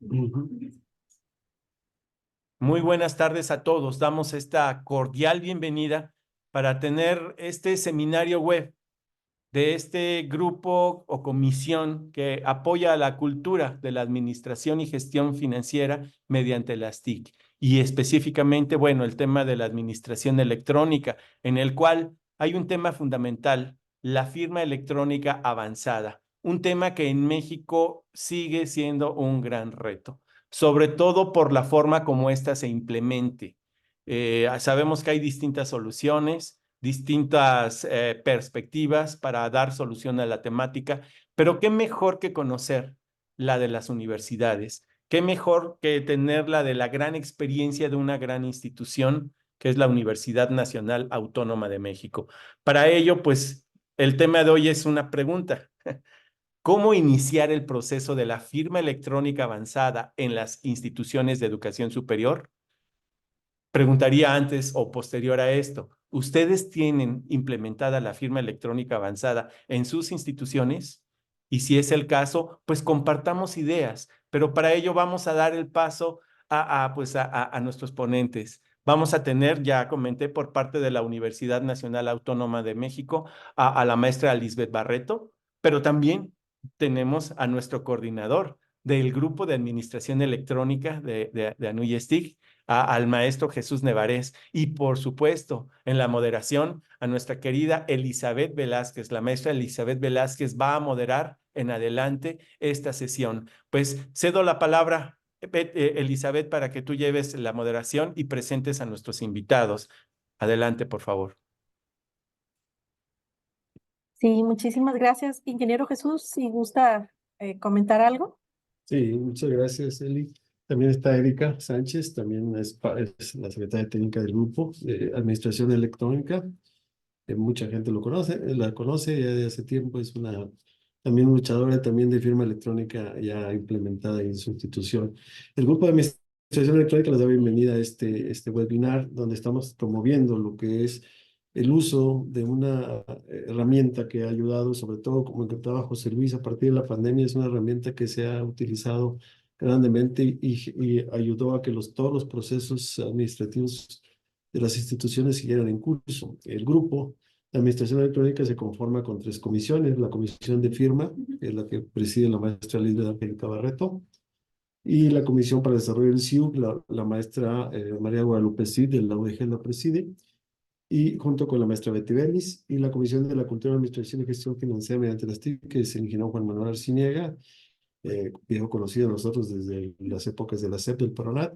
Ujú. Muy buenas tardes a todos. Damos esta cordial bienvenida para tener este seminario web de este grupo o comisión que apoya a la cultura de la administración y gestión financiera mediante las TIC. Y específicamente, bueno, el tema de la administración electrónica, en el cual hay un tema fundamental, la firma electrónica avanzada, un tema que en México sigue siendo un gran reto, sobre todo por la forma como ésta se implemente. Sabemos que hay distintas soluciones, distintas perspectivas para dar solución a la temática, pero qué mejor que conocer la de las universidades, qué mejor que tener la de la gran experiencia de una gran institución que es la Universidad Nacional Autónoma de México. Para ello, pues, el tema de hoy es una pregunta. ¿Cómo iniciar el proceso de la firma electrónica avanzada en las instituciones de educación superior? Preguntaría antes o posterior a esto, ¿ustedes tienen implementada la firma electrónica avanzada en sus instituciones? Y si es el caso, pues compartamos ideas, pero para ello vamos a dar el paso a nuestros ponentes. Vamos a tener, ya comenté, por parte de la Universidad Nacional Autónoma de México, a la maestra Lisbeth Barreto, pero también tenemos a nuestro coordinador del Grupo de Administración Electrónica de ANUYESTIC, al maestro Jesús Nevarez y por supuesto en la moderación a nuestra querida Elizabeth Velázquez. La maestra Elizabeth Velázquez va a moderar en adelante esta sesión. Pues cedo la palabra, Elizabeth, para que tú lleves la moderación y presentes a nuestros invitados. Adelante, por favor. Sí, muchísimas gracias, ingeniero Jesús. Si gusta comentar algo. Sí, muchas gracias, Eli. También está Erika Sánchez, también es la secretaria técnica del grupo de Administración Electrónica. Mucha gente la conoce ya de hace tiempo, es una también luchadora también de firma electrónica ya implementada en su institución. El grupo de Administración Electrónica les da bienvenida a este webinar donde estamos promoviendo lo que es el uso de una herramienta que ha ayudado, sobre todo como comentaba José Luis, a partir de la pandemia es una herramienta que se ha utilizado grandemente y ayudó a que todos los procesos administrativos de las instituciones siguieran en curso. El grupo de Administración Electrónica se conforma con 3 comisiones: la comisión de firma, que es la que preside la maestra Lisbeth Angélica Barreto, y la comisión para el desarrollo del SIUC, la maestra María Guadalupe Cid, de la UDG la preside, y junto con la maestra Betty Belis, y la comisión de la cultura, administración y gestión financiera mediante las TIC, que es el ingeniero Juan Manuel Arciniega, viejo conocido de nosotros desde las épocas de la SEP del Paronat,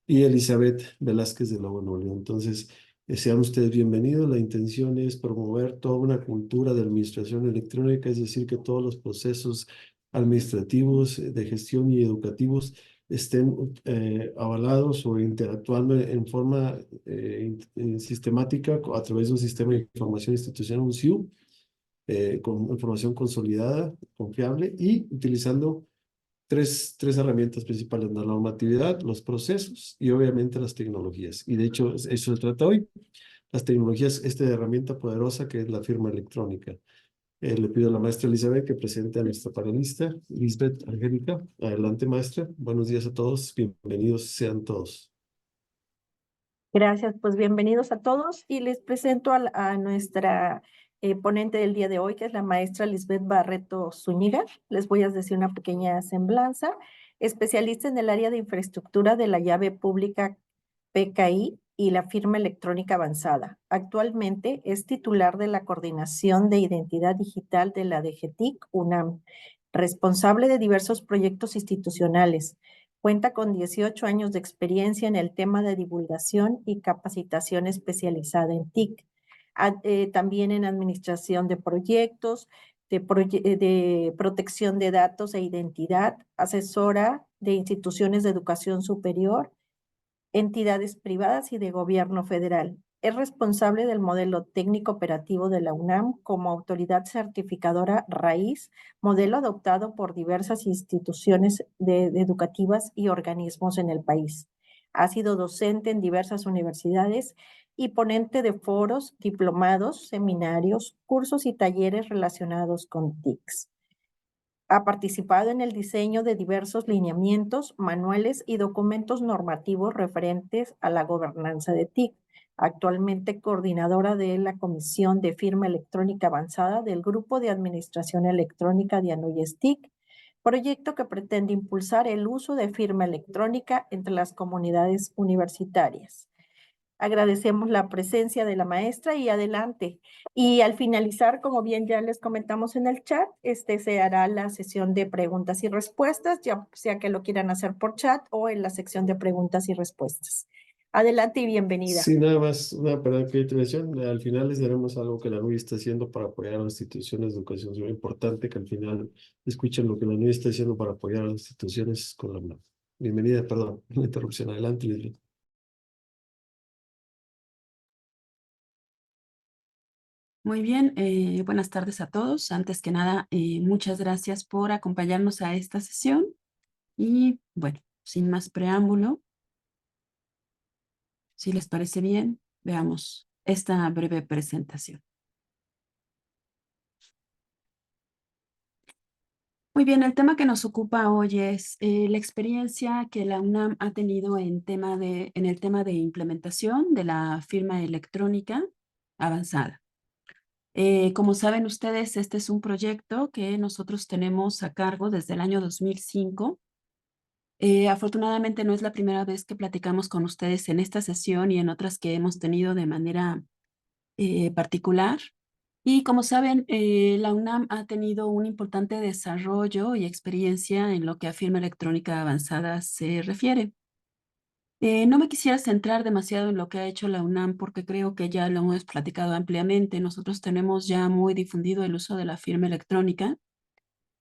y Elizabeth Velázquez de Nuevo León. Entonces, sean ustedes bienvenidos. La intención es promover toda una cultura de administración electrónica, es decir, que todos los procesos administrativos, de gestión y educativos estén avalados o interactuando en forma sistemática a través de un sistema de información institucional, un SIU, con información consolidada, confiable y utilizando tres herramientas principales: la normatividad, los procesos y obviamente las tecnologías. Y de hecho, eso se trata hoy. Las tecnologías, esta herramienta poderosa que es la firma electrónica. Le pido a la maestra Elizabeth que presente a nuestra panelista, Lisbeth Angélica. Adelante, maestra. Buenos días a todos. Bienvenidos sean todos. Gracias, pues bienvenidos a todos y les presento a nuestra ponente del día de hoy, que es la maestra Lisbeth Barreto Zúñiga. Les voy a decir una pequeña semblanza. Especialista en el área de infraestructura de la llave pública PKI y la firma electrónica avanzada. Actualmente es titular de la Coordinación de Identidad Digital de la DGTIC UNAM, responsable de diversos proyectos institucionales. Cuenta con 18 años de experiencia en el tema de divulgación y capacitación especializada en TIC. También en administración de proyectos, de protección de datos e identidad, asesora de instituciones de educación superior, entidades privadas y de gobierno federal. Es responsable del modelo técnico operativo de la UNAM como autoridad certificadora raíz, modelo adoptado por diversas instituciones educativas y organismos en el país. Ha sido docente en diversas universidades y ponente de foros, diplomados, seminarios, cursos y talleres relacionados con TICs. Ha participado en el diseño de diversos lineamientos, manuales y documentos normativos referentes a la gobernanza de TIC. Actualmente coordinadora de la Comisión de Firma Electrónica Avanzada del Grupo de Administración Electrónica de Anoyes TIC, proyecto que pretende impulsar el uso de firma electrónica entre las comunidades universitarias. Agradecemos la presencia de la maestra y adelante. Y al finalizar, como bien ya les comentamos en el chat, se hará la sesión de preguntas y respuestas, ya sea que lo quieran hacer por chat o en la sección de preguntas y respuestas. Adelante y bienvenida. Sí, nada más una pequeña intervención. Al final les daremos algo que la NUI está haciendo para apoyar a las instituciones de educación. Es muy importante que al final escuchen lo que la NUI está haciendo para apoyar a las instituciones con la bienvenida, perdón, la interrupción. Adelante, Lidia. Muy bien, buenas tardes a todos. Antes que nada, muchas gracias por acompañarnos a esta sesión. Y bueno, sin más preámbulo, si les parece bien, veamos esta breve presentación. Muy bien, el tema que nos ocupa hoy es la experiencia que la UNAM ha tenido en el tema de implementación de la firma electrónica avanzada. Como saben ustedes, este es un proyecto que nosotros tenemos a cargo desde el año 2005. Afortunadamente no es la primera vez que platicamos con ustedes en esta sesión y en otras que hemos tenido de manera particular. Y como saben, la UNAM ha tenido un importante desarrollo y experiencia en lo que a firma electrónica avanzada se refiere. No me quisiera centrar demasiado en lo que ha hecho la UNAM porque creo que ya lo hemos platicado ampliamente. Nosotros tenemos ya muy difundido el uso de la firma electrónica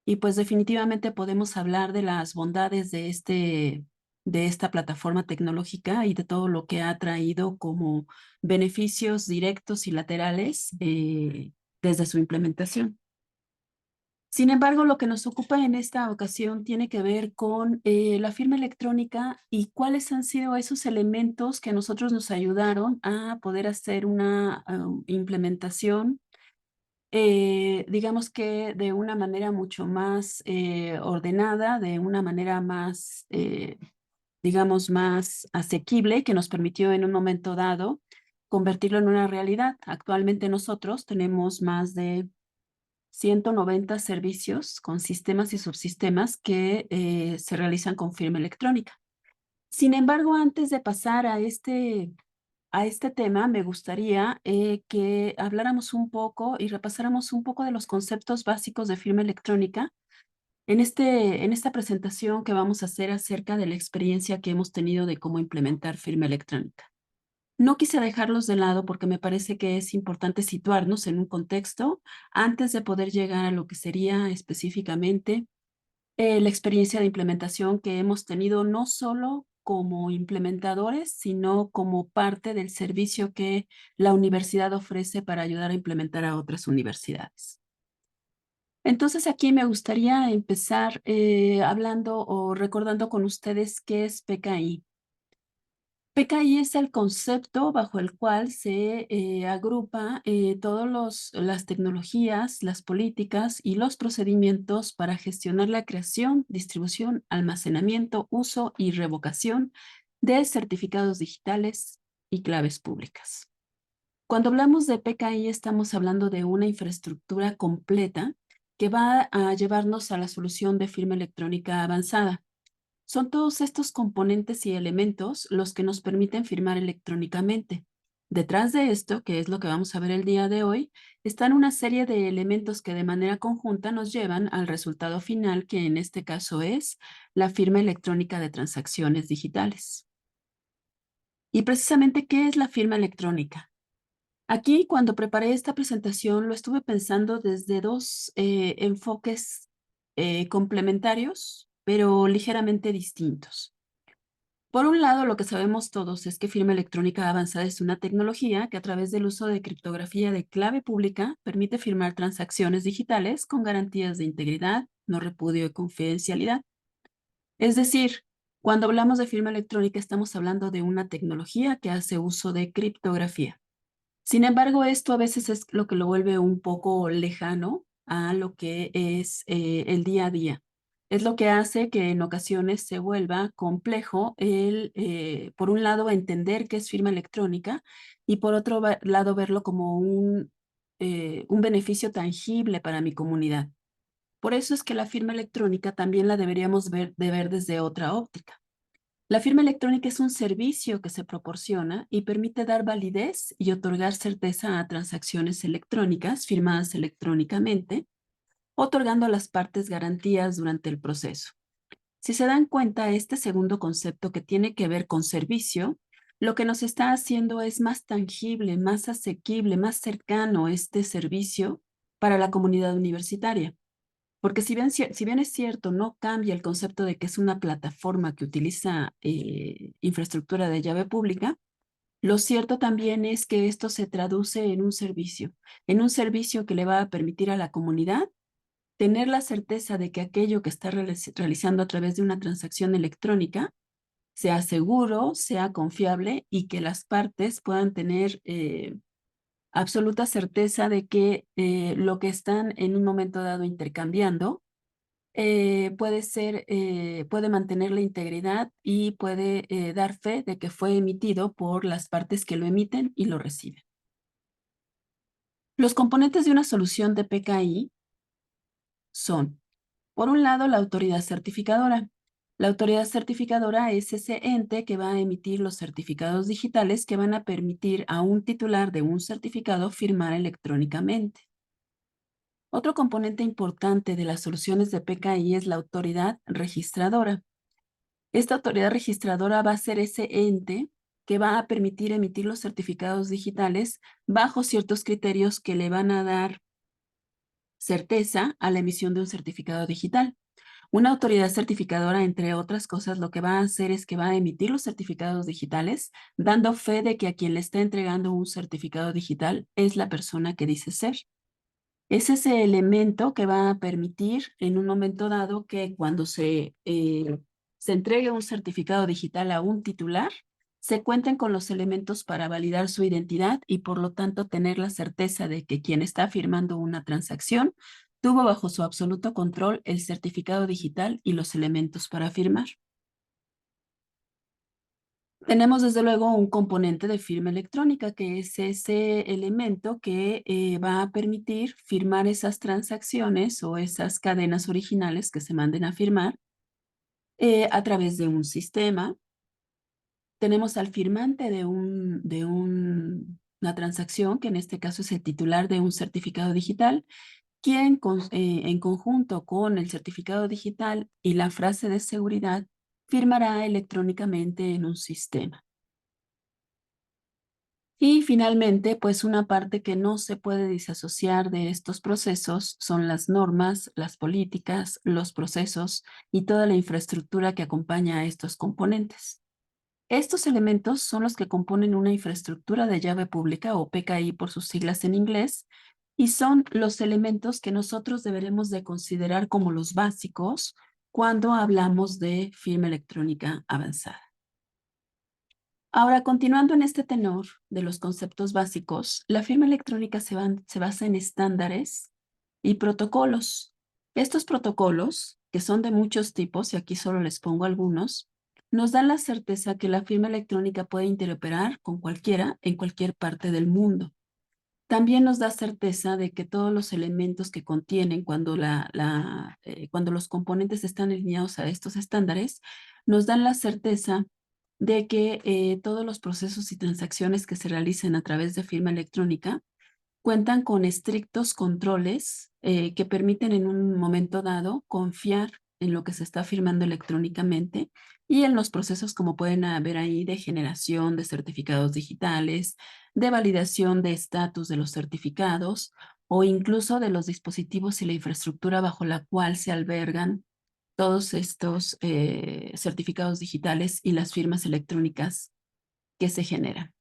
y pues definitivamente podemos hablar de las bondades de esta plataforma tecnológica y de todo lo que ha traído como beneficios directos y laterales desde su implementación. Sin embargo, lo que nos ocupa en esta ocasión tiene que ver con la firma electrónica y cuáles han sido esos elementos que a nosotros nos ayudaron a poder hacer una implementación, digamos que de una manera mucho más ordenada, de una manera más, digamos, más asequible, que nos permitió en un momento dado convertirlo en una realidad. Actualmente nosotros tenemos más de 190 servicios con sistemas y subsistemas que se realizan con firma electrónica. Sin embargo, antes de pasar a este tema, me gustaría que habláramos un poco y repasáramos un poco de los conceptos básicos de firma electrónica en esta presentación que vamos a hacer acerca de la experiencia que hemos tenido de cómo implementar firma electrónica. No quise dejarlos de lado porque me parece que es importante situarnos en un contexto antes de poder llegar a lo que sería específicamente la experiencia de implementación que hemos tenido no solo como implementadores, sino como parte del servicio que la universidad ofrece para ayudar a implementar a otras universidades. Entonces aquí me gustaría empezar hablando o recordando con ustedes qué es PKI. PKI es el concepto bajo el cual se agrupa todas las tecnologías, las políticas y los procedimientos para gestionar la creación, distribución, almacenamiento, uso y revocación de certificados digitales y claves públicas. Cuando hablamos de PKI estamos hablando de una infraestructura completa que va a llevarnos a la solución de firma electrónica avanzada. Son todos estos componentes y elementos los que nos permiten firmar electrónicamente. Detrás de esto, que es lo que vamos a ver el día de hoy, están una serie de elementos que de manera conjunta nos llevan al resultado final, que en este caso es la firma electrónica de transacciones digitales. Y precisamente, ¿qué es la firma electrónica? Aquí, cuando preparé esta presentación, lo estuve pensando desde dos enfoques complementarios, pero ligeramente distintos. Por un lado, lo que sabemos todos es que firma electrónica avanzada es una tecnología que a través del uso de criptografía de clave pública permite firmar transacciones digitales con garantías de integridad, no repudio y confidencialidad. Es decir, cuando hablamos de firma electrónica estamos hablando de una tecnología que hace uso de criptografía. Sin embargo, esto a veces es lo que lo vuelve un poco lejano a lo que es el día a día. Es lo que hace que en ocasiones se vuelva complejo por un lado, entender qué es firma electrónica y por otro lado, verlo como un beneficio tangible para mi comunidad. Por eso es que la firma electrónica también la deberíamos ver desde otra óptica. La firma electrónica es un servicio que se proporciona y permite dar validez y otorgar certeza a transacciones electrónicas firmadas electrónicamente, otorgando a las partes garantías durante el proceso. Si se dan cuenta, este segundo concepto que tiene que ver con servicio, lo que nos está haciendo es más tangible, más asequible, más cercano este servicio para la comunidad universitaria. Porque si bien es cierto, no cambia el concepto de que es una plataforma que utiliza infraestructura de llave pública, lo cierto también es que esto se traduce en un servicio que le va a permitir a la comunidad tener la certeza de que aquello que está realizando a través de una transacción electrónica sea seguro, sea confiable y que las partes puedan tener absoluta certeza de que lo que están en un momento dado intercambiando puede mantener la integridad y puede dar fe de que fue emitido por las partes que lo emiten y lo reciben. Los componentes de una solución de PKI son, por un lado, la autoridad certificadora. La autoridad certificadora es ese ente que va a emitir los certificados digitales que van a permitir a un titular de un certificado firmar electrónicamente. Otro componente importante de las soluciones de PKI es la autoridad registradora. Esta autoridad registradora va a ser ese ente que va a permitir emitir los certificados digitales bajo ciertos criterios que le van a dar certeza a la emisión de un certificado digital. Una autoridad certificadora, entre otras cosas, lo que va a hacer es que va a emitir los certificados digitales, dando fe de que a quien le está entregando un certificado digital es la persona que dice ser. Es ese elemento que va a permitir en un momento dado que cuando se entregue un certificado digital a un titular, se cuenten con los elementos para validar su identidad y por lo tanto tener la certeza de que quien está firmando una transacción tuvo bajo su absoluto control el certificado digital y los elementos para firmar. Tenemos desde luego un componente de firma electrónica, que es ese elemento que va a permitir firmar esas transacciones o esas cadenas originales que se manden a firmar a través de un sistema. Tenemos al firmante de una transacción, que en este caso es el titular de un certificado digital, quien en conjunto con el certificado digital y la frase de seguridad firmará electrónicamente en un sistema. Y finalmente, pues una parte que no se puede disasociar de estos procesos son las normas, las políticas, los procesos y toda la infraestructura que acompaña a estos componentes. Estos elementos son los que componen una infraestructura de llave pública o PKI por sus siglas en inglés, y son los elementos que nosotros deberemos de considerar como los básicos cuando hablamos de firma electrónica avanzada. Ahora, continuando en este tenor de los conceptos básicos, la firma electrónica se basa en estándares y protocolos. Estos protocolos, que son de muchos tipos, y aquí solo les pongo algunos, nos dan la certeza que la firma electrónica puede interoperar con cualquiera en cualquier parte del mundo. También nos da certeza de que todos los elementos que contienen cuando los componentes están alineados a estos estándares, nos dan la certeza de que todos los procesos y transacciones que se realicen a través de firma electrónica cuentan con estrictos controles que permiten en un momento dado confiar en lo que se está firmando electrónicamente y en los procesos, como pueden haber ahí, de generación de certificados digitales, de validación de estatus de los certificados o incluso de los dispositivos y la infraestructura bajo la cual se albergan todos estos certificados digitales y las firmas electrónicas que se generan.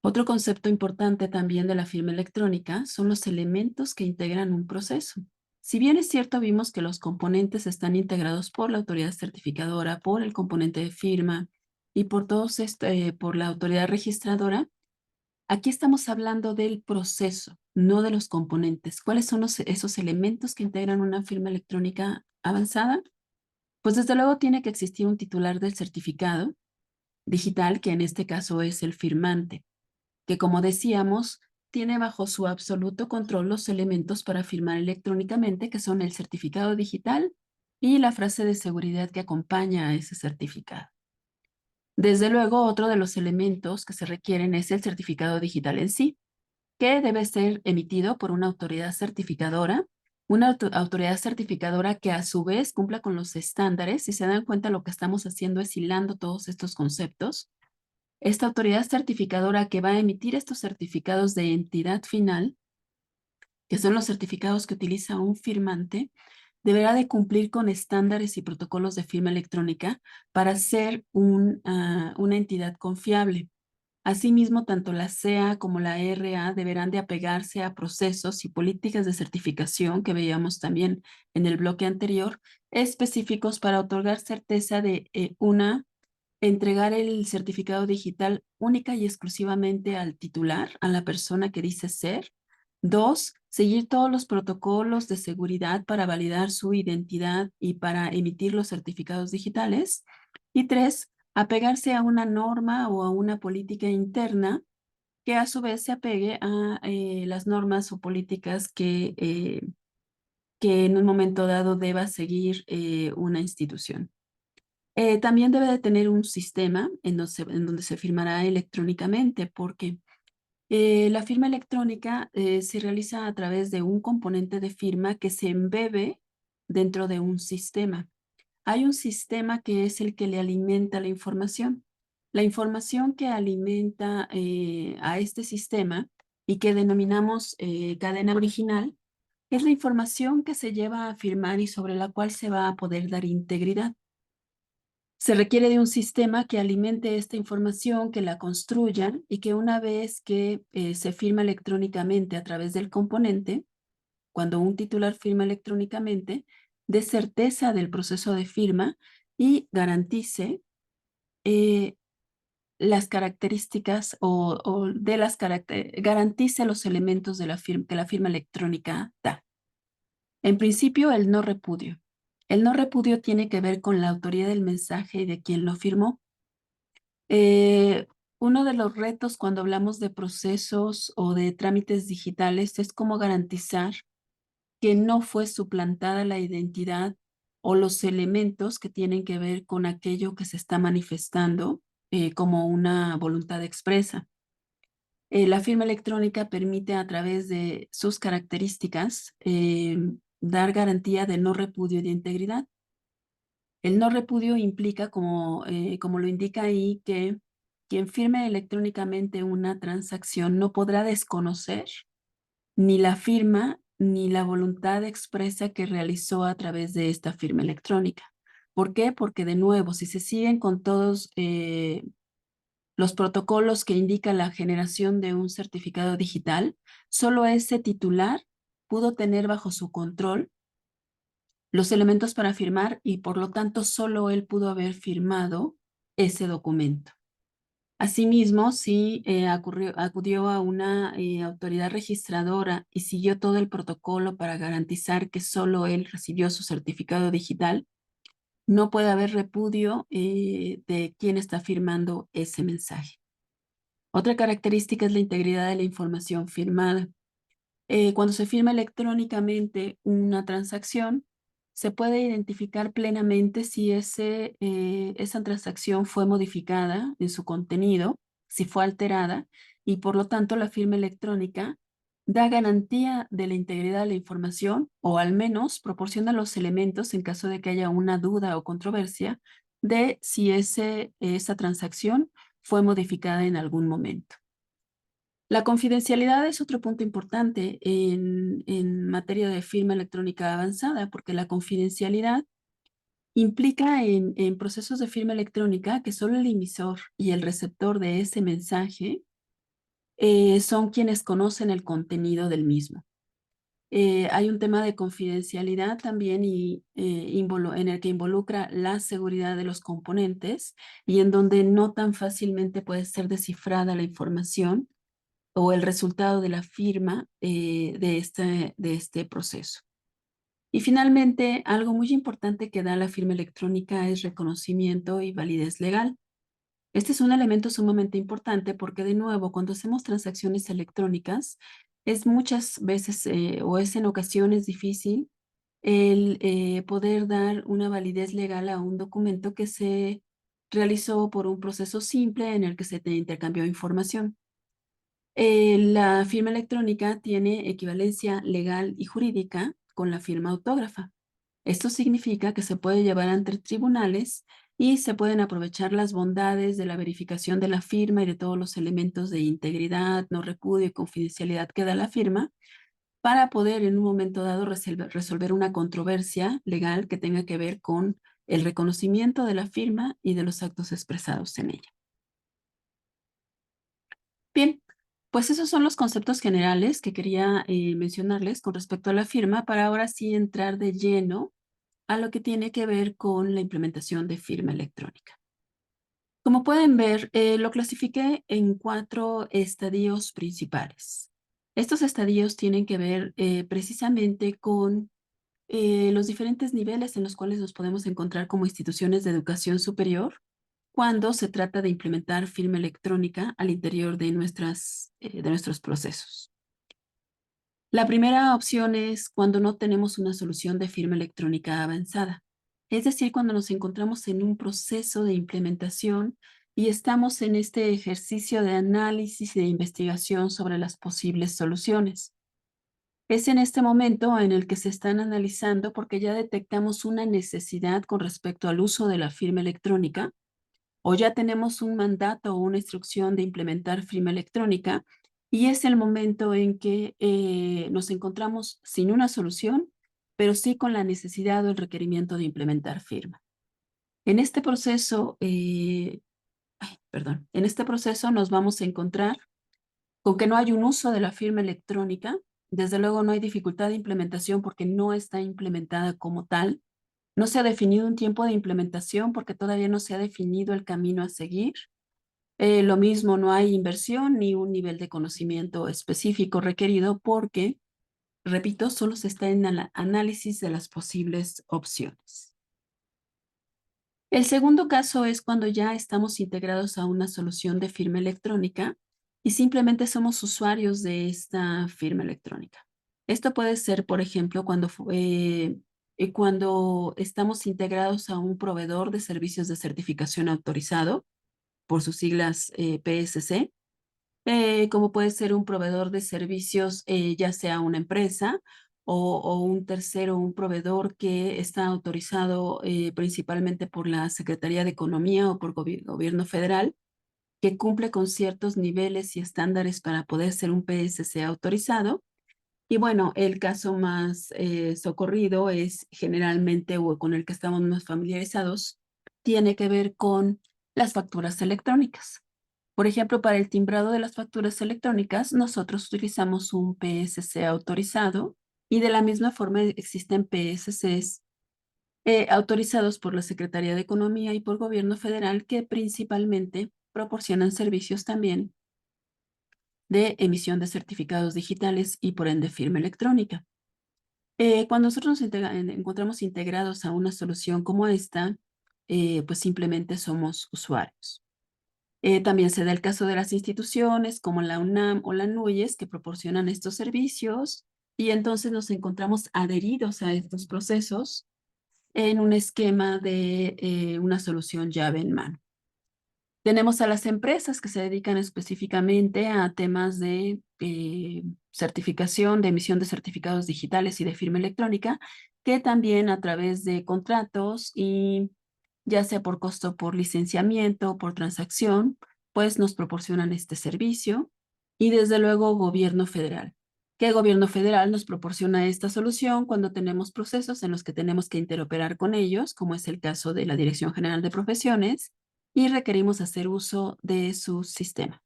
Otro concepto importante también de la firma electrónica son los elementos que integran un proceso. Si bien es cierto, vimos que los componentes están integrados por la autoridad certificadora, por el componente de firma y por la autoridad registradora, Aquí estamos hablando del proceso, no de los componentes. ¿Cuáles son esos elementos que integran una firma electrónica avanzada? Pues desde luego tiene que existir un titular del certificado digital, que en este caso es el firmante, que como decíamos, tiene bajo su absoluto control los elementos para firmar electrónicamente, que son el certificado digital y la frase de seguridad que acompaña a ese certificado. Desde luego, otro de los elementos que se requieren es el certificado digital en sí, que debe ser emitido por una autoridad certificadora, autoridad certificadora que a su vez cumpla con los estándares. Si se dan cuenta, lo que estamos haciendo es hilando todos estos conceptos. Esta autoridad certificadora que va a emitir estos certificados de entidad final, que son los certificados que utiliza un firmante, deberá de cumplir con estándares y protocolos de firma electrónica para ser una entidad confiable. Asimismo, tanto la CEA como la RA deberán de apegarse a procesos y políticas de certificación que veíamos también en el bloque anterior, específicos para otorgar certeza de entregar el certificado digital única y exclusivamente al titular, a la persona que dice ser. 2, seguir todos los protocolos de seguridad para validar su identidad y para emitir los certificados digitales. Y 3, apegarse a una norma o a una política interna que a su vez se apegue a las normas o políticas que en un momento dado deba seguir una institución. También debe de tener un sistema en donde se firmará electrónicamente, porque la firma electrónica se realiza a través de un componente de firma que se embebe dentro de un sistema. Hay un sistema que es el que le alimenta la información. La información que alimenta a este sistema y que denominamos cadena original es la información que se lleva a firmar y sobre la cual se va a poder dar integridad. Se requiere de un sistema que alimente esta información, que la construya y que una vez que se firma electrónicamente a través del componente, cuando un titular firma electrónicamente, dé certeza del proceso de firma y garantice las características garantice los elementos de que la firma electrónica da. En principio, el no repudio. El no repudio tiene que ver con la autoría del mensaje y de quien lo firmó. Uno de los retos cuando hablamos de procesos o de trámites digitales es cómo garantizar que no fue suplantada la identidad o los elementos que tienen que ver con aquello que se está manifestando como una voluntad expresa. La firma electrónica permite a través de sus características dar garantía de no repudio y de integridad. El no repudio implica, como lo indica ahí, que quien firme electrónicamente una transacción no podrá desconocer ni la firma ni la voluntad expresa que realizó a través de esta firma electrónica. ¿Por qué? Porque de nuevo, si se siguen con todos los protocolos que indican la generación de un certificado digital, solo ese titular pudo tener bajo su control los elementos para firmar y por lo tanto solo él pudo haber firmado ese documento. Asimismo, si acudió a una autoridad registradora y siguió todo el protocolo para garantizar que solo él recibió su certificado digital, no puede haber repudio de quién está firmando ese mensaje. Otra característica es la integridad de la información firmada. Cuando se firma electrónicamente una transacción, se puede identificar plenamente si esa transacción fue modificada en su contenido, si fue alterada, y por lo tanto la firma electrónica da garantía de la integridad de la información o al menos proporciona los elementos en caso de que haya una duda o controversia de si esa transacción fue modificada en algún momento. La confidencialidad es otro punto importante en materia de firma electrónica avanzada, porque la confidencialidad implica en procesos de firma electrónica que solo el emisor y el receptor de ese mensaje son quienes conocen el contenido del mismo. Hay un tema de confidencialidad también en el que involucra la seguridad de los componentes y en donde no tan fácilmente puede ser descifrada la información o el resultado de la firma de este proceso. Y finalmente, algo muy importante que da la firma electrónica es reconocimiento y validez legal. Este es un elemento sumamente importante porque, de nuevo, cuando hacemos transacciones electrónicas, es muchas veces o es en ocasiones difícil el poder dar una validez legal a un documento que se realizó por un proceso simple en el que se te intercambió información. La firma electrónica tiene equivalencia legal y jurídica con la firma autógrafa. Esto significa que se puede llevar ante tribunales y se pueden aprovechar las bondades de la verificación de la firma y de todos los elementos de integridad, no repudio y confidencialidad que da la firma para poder en un momento dado resolver una controversia legal que tenga que ver con el reconocimiento de la firma y de los actos expresados en ella. Bien, pues esos son los conceptos generales que quería mencionarles con respecto a la firma para ahora sí entrar de lleno a lo que tiene que ver con la implementación de firma electrónica. Como pueden ver, lo clasifiqué en 4 estadios principales. Estos estadios tienen que ver precisamente con los diferentes niveles en los cuales nos podemos encontrar como instituciones de educación superior cuando se trata de implementar firma electrónica al interior de nuestros procesos. La primera opción es cuando no tenemos una solución de firma electrónica avanzada, es decir, cuando nos encontramos en un proceso de implementación y estamos en este ejercicio de análisis y de investigación sobre las posibles soluciones. Es en este momento en el que se están analizando porque ya detectamos una necesidad con respecto al uso de la firma electrónica o ya tenemos un mandato o una instrucción de implementar firma electrónica y es el momento en que nos encontramos sin una solución, pero sí con la necesidad o el requerimiento de implementar firma. En este proceso, en este proceso nos vamos a encontrar con que no hay un uso de la firma electrónica. Desde luego no hay dificultad de implementación porque no está implementada como tal. No se ha definido un tiempo de implementación porque todavía no se ha definido el camino a seguir. Lo mismo, no hay inversión ni un nivel de conocimiento específico requerido porque, repito, solo se está en el análisis de las posibles opciones. El segundo caso es cuando ya estamos integrados a una solución de firma electrónica y simplemente somos usuarios de esta firma electrónica. Esto puede ser, por ejemplo, cuando estamos integrados a un proveedor de servicios de certificación autorizado, por sus siglas PSC, como puede ser un proveedor de servicios, ya sea una empresa o un tercero, un proveedor que está autorizado principalmente por la Secretaría de Economía o por gobierno federal, que cumple con ciertos niveles y estándares para poder ser un PSC autorizado. Y bueno, el caso más socorrido es generalmente, o con el que estamos más familiarizados, tiene que ver con las facturas electrónicas. Por ejemplo, para el timbrado de las facturas electrónicas, nosotros utilizamos un PSC autorizado y de la misma forma existen PSCs autorizados por la Secretaría de Economía y por Gobierno Federal que principalmente proporcionan servicios también de emisión de certificados digitales y por ende firma electrónica. Cuando nosotros nos encontramos integrados a una solución como esta, pues simplemente somos usuarios. También se da el caso de las instituciones como la UNAM o la NUYES que proporcionan estos servicios y entonces nos encontramos adheridos a estos procesos en un esquema de una solución llave en mano. Tenemos a las empresas que se dedican específicamente a temas de certificación, de emisión de certificados digitales y de firma electrónica, que también a través de contratos y ya sea por costo, por licenciamiento, por transacción, pues nos proporcionan este servicio. Y desde luego gobierno federal. ¿Qué gobierno federal nos proporciona esta solución cuando tenemos procesos en los que tenemos que interoperar con ellos, como es el caso de la Dirección General de Profesiones, y requerimos hacer uso de su sistema?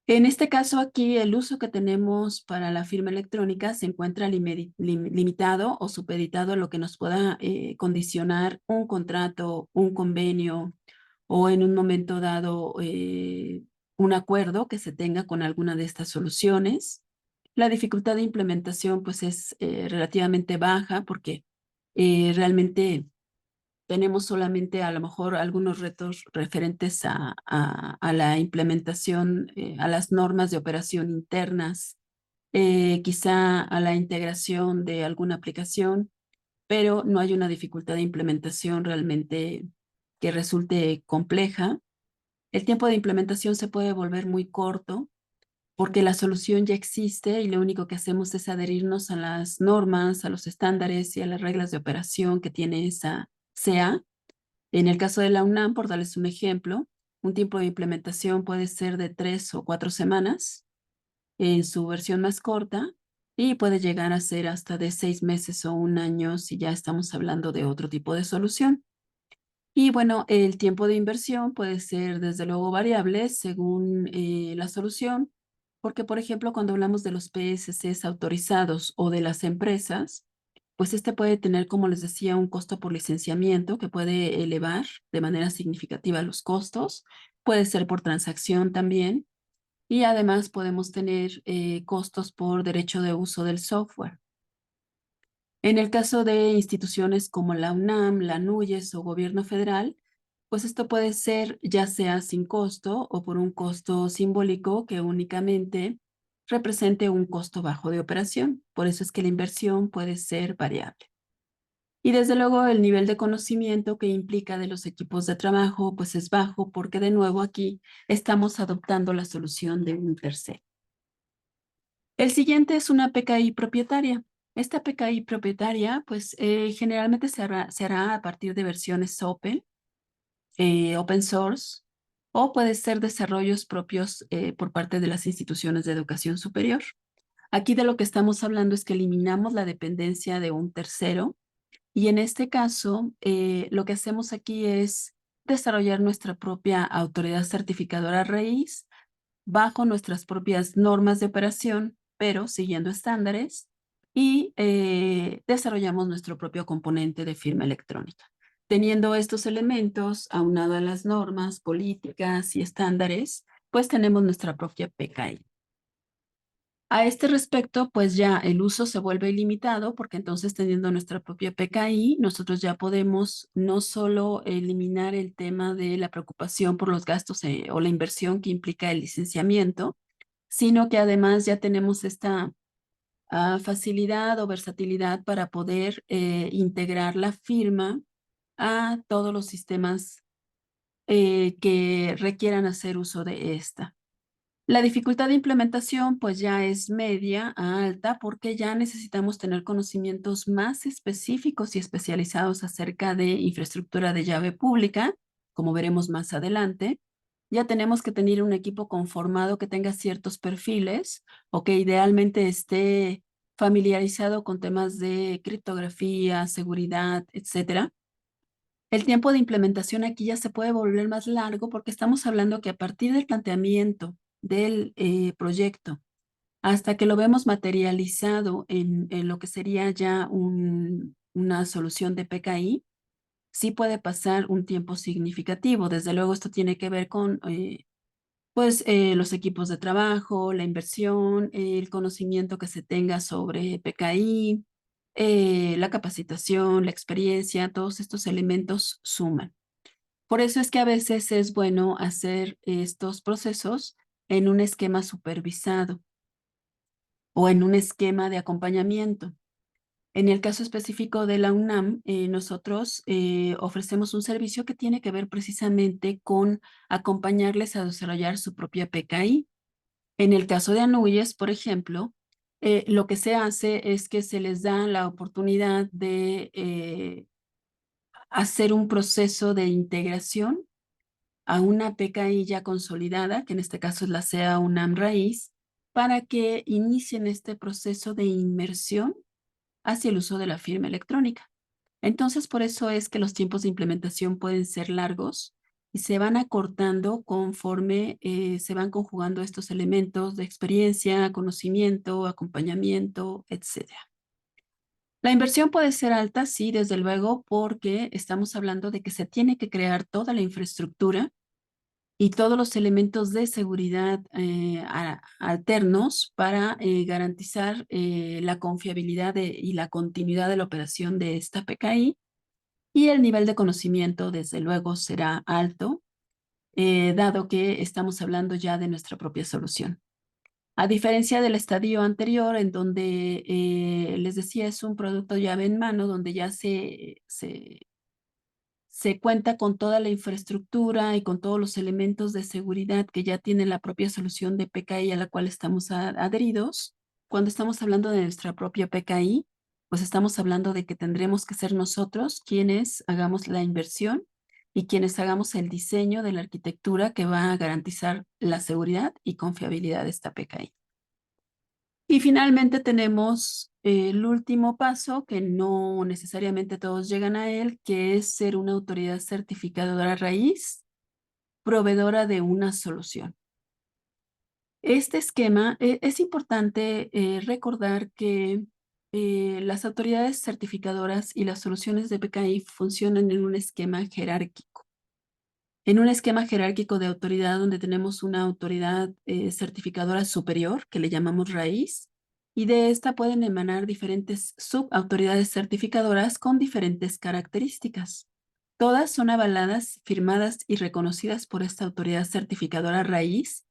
En este caso aquí, el uso que tenemos para la firma electrónica se encuentra limitado o supeditado a lo que nos pueda condicionar un contrato, un convenio o en un momento dado un acuerdo que se tenga con alguna de estas soluciones. La dificultad de implementación pues es relativamente baja porque realmente tenemos solamente a lo mejor algunos retos referentes a la implementación, a las normas de operación internas, quizá a la integración de alguna aplicación, pero no hay una dificultad de implementación realmente que resulte compleja. El tiempo de implementación se puede volver muy corto porque la solución ya existe y lo único que hacemos es adherirnos a las normas, a los estándares y a las reglas de operación que tiene esa CA. En el caso de la UNAM, por darles un ejemplo, un tiempo de implementación puede ser de 3 o 4 semanas en su versión más corta y puede llegar a ser hasta de 6 meses o un año si ya estamos hablando de otro tipo de solución. Y bueno, el tiempo de inversión puede ser desde luego variable según la solución, porque por ejemplo cuando hablamos de los PSCs autorizados o de las empresas, pues este puede tener, como les decía, un costo por licenciamiento que puede elevar de manera significativa los costos, puede ser por transacción también, y además podemos tener costos por derecho de uso del software. En el caso de instituciones como la UNAM, la NUYES o gobierno federal, pues esto puede ser ya sea sin costo o por un costo simbólico que únicamente represente un costo bajo de operación. Por eso es que la inversión puede ser variable. Y desde luego el nivel de conocimiento que implica de los equipos de trabajo pues es bajo porque de nuevo aquí estamos adoptando la solución de un tercero. El siguiente es una PKI propietaria. Esta PKI propietaria pues generalmente se hará a partir de versiones open source o puede ser desarrollos propios por parte de las instituciones de educación superior. Aquí de lo que estamos hablando es que eliminamos la dependencia de un tercero y en este caso lo que hacemos aquí es desarrollar nuestra propia autoridad certificadora raíz bajo nuestras propias normas de operación, pero siguiendo estándares y desarrollamos nuestro propio componente de firma electrónica. Teniendo estos elementos aunado a las normas, políticas y estándares, pues tenemos nuestra propia PKI. A este respecto, pues ya el uso se vuelve ilimitado porque entonces teniendo nuestra propia PKI, nosotros ya podemos no solo eliminar el tema de la preocupación por los gastos o la inversión que implica el licenciamiento, sino que además ya tenemos esta facilidad o versatilidad para poder integrar la firma a todos los sistemas que requieran hacer uso de esta. La dificultad de implementación pues ya es media a alta porque ya necesitamos tener conocimientos más específicos y especializados acerca de infraestructura de llave pública, como veremos más adelante. Ya tenemos que tener un equipo conformado que tenga ciertos perfiles o que idealmente esté familiarizado con temas de criptografía, seguridad, etcétera. El tiempo de implementación aquí ya se puede volver más largo porque estamos hablando que a partir del planteamiento del proyecto hasta que lo vemos materializado en lo que sería ya una solución de PKI, sí puede pasar un tiempo significativo. Desde luego esto tiene que ver con los equipos de trabajo, la inversión, el conocimiento que se tenga sobre PKI, la capacitación, la experiencia, todos estos elementos suman. Por eso es que a veces es bueno hacer estos procesos en un esquema supervisado o en un esquema de acompañamiento. En el caso específico de la UNAM, nosotros ofrecemos un servicio que tiene que ver precisamente con acompañarles a desarrollar su propia PKI. En el caso de ANUYES, por ejemplo, lo que se hace es que se les da la oportunidad de hacer un proceso de integración a una PKI ya consolidada, que en este caso es la CA UNAM Raíz, para que inicien este proceso de inmersión hacia el uso de la firma electrónica. Entonces, por eso es que los tiempos de implementación pueden ser largos y se van acortando conforme se van conjugando estos elementos de experiencia, conocimiento, acompañamiento, etc. La inversión puede ser alta, sí, desde luego, porque estamos hablando de que se tiene que crear toda la infraestructura y todos los elementos de seguridad alternos para garantizar la confiabilidad y la continuidad de la operación de esta PKI. Y el nivel de conocimiento, desde luego, será alto, dado que estamos hablando ya de nuestra propia solución. A diferencia del estadio anterior, en donde les decía es un producto llave en mano, donde ya se cuenta con toda la infraestructura y con todos los elementos de seguridad que ya tiene la propia solución de PKI a la cual estamos adheridos. Cuando estamos hablando de nuestra propia PKI, pues estamos hablando de que tendremos que ser nosotros quienes hagamos la inversión y quienes hagamos el diseño de la arquitectura que va a garantizar la seguridad y confiabilidad de esta PKI. Y finalmente tenemos el último paso, que no necesariamente todos llegan a él, que es ser una autoridad certificadora raíz, proveedora de una solución. Este esquema, es importante recordar que las autoridades certificadoras y las soluciones de PKI funcionan en un esquema jerárquico. En un esquema jerárquico de autoridad donde tenemos una autoridad certificadora superior, que le llamamos raíz, y de esta pueden emanar diferentes subautoridades certificadoras con diferentes características. Todas son avaladas, firmadas y reconocidas por esta autoridad certificadora raíz,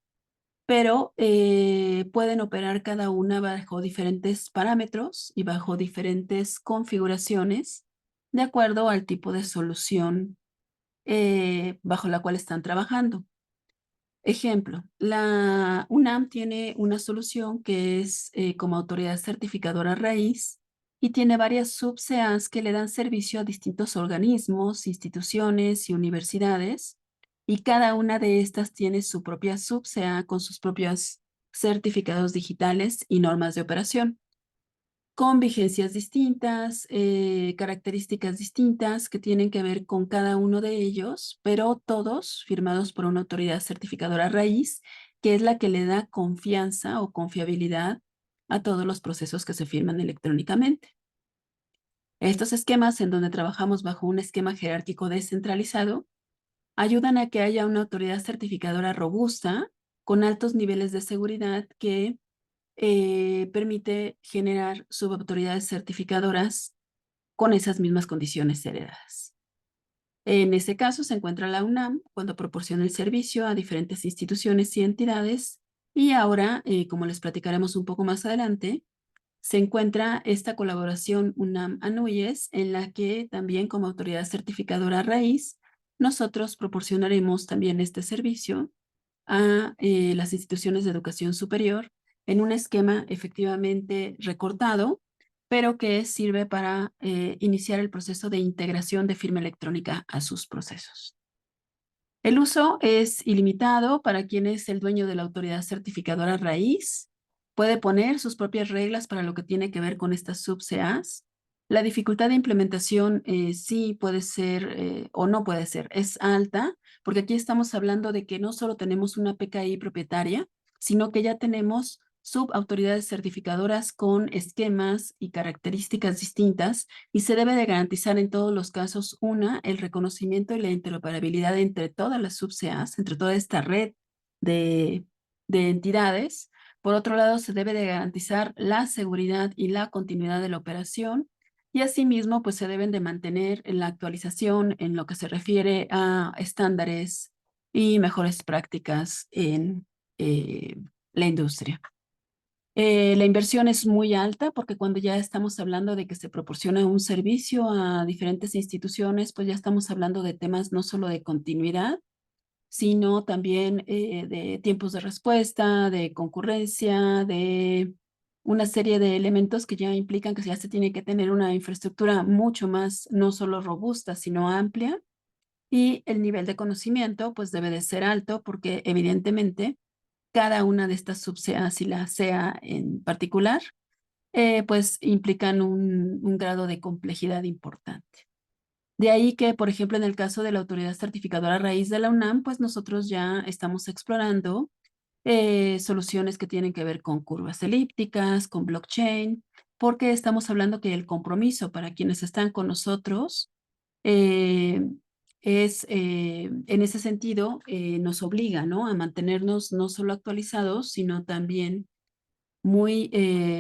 pero pueden operar cada una bajo diferentes parámetros y bajo diferentes configuraciones de acuerdo al tipo de solución bajo la cual están trabajando. Ejemplo, la UNAM tiene una solución que es como autoridad certificadora raíz y tiene varias sub-CAs que le dan servicio a distintos organismos, instituciones y universidades, y cada una de estas tiene su propia sub-CA con sus propios certificados digitales y normas de operación, con vigencias distintas, características distintas que tienen que ver con cada uno de ellos, pero todos firmados por una autoridad certificadora raíz, que es la que le da confianza o confiabilidad a todos los procesos que se firman electrónicamente. Estos esquemas, en donde trabajamos bajo un esquema jerárquico descentralizado, ayudan a que haya una autoridad certificadora robusta con altos niveles de seguridad que permite generar subautoridades certificadoras con esas mismas condiciones heredadas. En ese caso se encuentra la UNAM cuando proporciona el servicio a diferentes instituciones y entidades, y ahora, como les platicaremos un poco más adelante, se encuentra esta colaboración UNAM-ANUYES, en la que también como autoridad certificadora raíz, nosotros proporcionaremos también este servicio a las instituciones de educación superior en un esquema efectivamente recortado, pero que sirve para iniciar el proceso de integración de firma electrónica a sus procesos. El uso es ilimitado para quien es el dueño de la autoridad certificadora raíz. Puede poner sus propias reglas para lo que tiene que ver con estas sub-CAs. La dificultad de implementación sí puede ser o no puede ser, es alta, porque aquí estamos hablando de que no solo tenemos una PKI propietaria, sino que ya tenemos subautoridades certificadoras con esquemas y características distintas, y se debe de garantizar en todos los casos, el reconocimiento y la interoperabilidad entre todas las sub-CAs, entre toda esta red de entidades. Por otro lado, se debe de garantizar la seguridad y la continuidad de la operación, y asimismo, pues se deben de mantener la actualización en lo que se refiere a estándares y mejores prácticas en la industria. La inversión es muy alta porque cuando ya estamos hablando de que se proporciona un servicio a diferentes instituciones, pues ya estamos hablando de temas no solo de continuidad, sino también de tiempos de respuesta, de concurrencia, de una serie de elementos que ya implican que ya se tiene que tener una infraestructura mucho más, no solo robusta, sino amplia. Y el nivel de conocimiento pues debe de ser alto porque evidentemente cada una de estas sub-CAs y la CA en particular, pues implican un grado de complejidad importante. De ahí que, por ejemplo, en el caso de la autoridad certificadora raíz de la UNAM, pues nosotros ya estamos explorando soluciones que tienen que ver con curvas elípticas, con blockchain, porque estamos hablando que el compromiso para quienes están con nosotros en ese sentido, nos obliga, ¿no?, a mantenernos no solo actualizados, sino también muy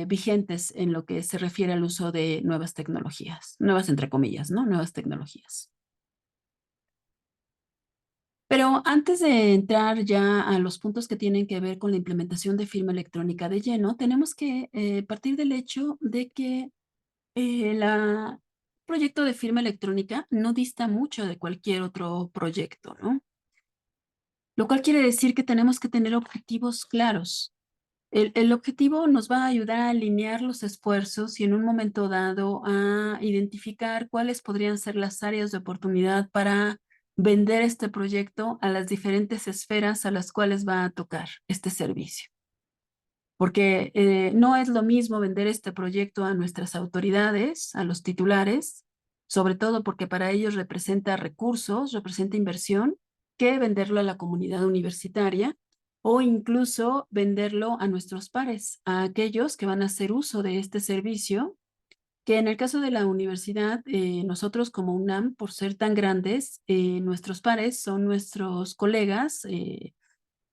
vigentes en lo que se refiere al uso de nuevas tecnologías, nuevas entre comillas, ¿no?, nuevas tecnologías. Pero antes de entrar ya a los puntos que tienen que ver con la implementación de firma electrónica de lleno, tenemos que partir del hecho de que el proyecto de firma electrónica no dista mucho de cualquier otro proyecto, ¿no? Lo cual quiere decir que tenemos que tener objetivos claros. El objetivo nos va a ayudar a alinear los esfuerzos y en un momento dado a identificar cuáles podrían ser las áreas de oportunidad para vender este proyecto a las diferentes esferas a las cuales va a tocar este servicio. Porque no es lo mismo vender este proyecto a nuestras autoridades, a los titulares, sobre todo porque para ellos representa recursos, representa inversión, que venderlo a la comunidad universitaria o incluso venderlo a nuestros pares, a aquellos que van a hacer uso de este servicio, que en el caso de la universidad, nosotros como UNAM, por ser tan grandes, nuestros pares son nuestros colegas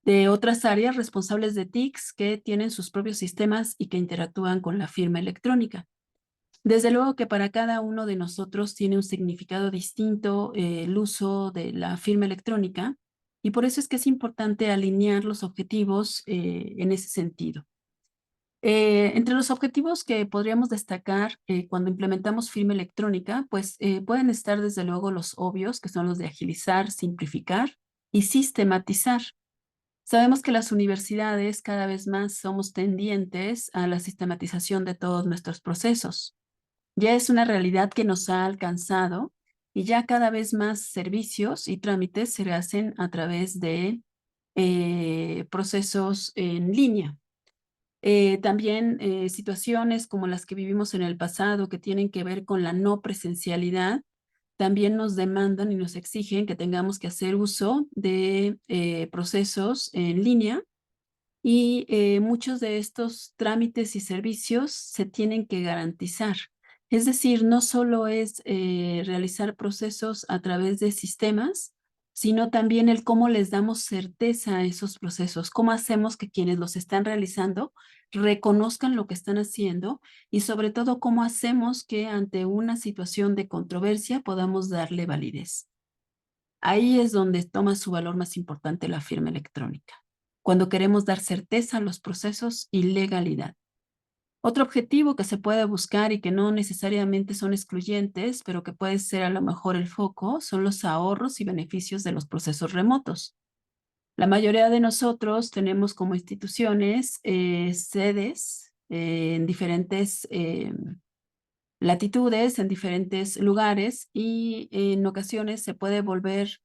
de otras áreas responsables de TICs que tienen sus propios sistemas y que interactúan con la firma electrónica. Desde luego que para cada uno de nosotros tiene un significado distinto el uso de la firma electrónica y por eso es que es importante alinear los objetivos en ese sentido. Entre los objetivos que podríamos destacar cuando implementamos firma electrónica, pues pueden estar desde luego los obvios, que son los de agilizar, simplificar y sistematizar. Sabemos que las universidades cada vez más somos tendientes a la sistematización de todos nuestros procesos. Ya es una realidad que nos ha alcanzado y ya cada vez más servicios y trámites se hacen a través de procesos en línea. También situaciones como las que vivimos en el pasado que tienen que ver con la no presencialidad también nos demandan y nos exigen que tengamos que hacer uso de procesos en línea y muchos de estos trámites y servicios se tienen que garantizar. Es decir, no solo es realizar procesos a través de sistemas, sino también el cómo les damos certeza a esos procesos, cómo hacemos que quienes los están realizando reconozcan lo que están haciendo y sobre todo cómo hacemos que ante una situación de controversia podamos darle validez. Ahí es donde toma su valor más importante la firma electrónica, cuando queremos dar certeza a los procesos y legalidad. Otro objetivo que se puede buscar y que no necesariamente son excluyentes, pero que puede ser a lo mejor el foco, son los ahorros y beneficios de los procesos remotos. La mayoría de nosotros tenemos como instituciones sedes en diferentes latitudes, en diferentes lugares y en ocasiones se puede volver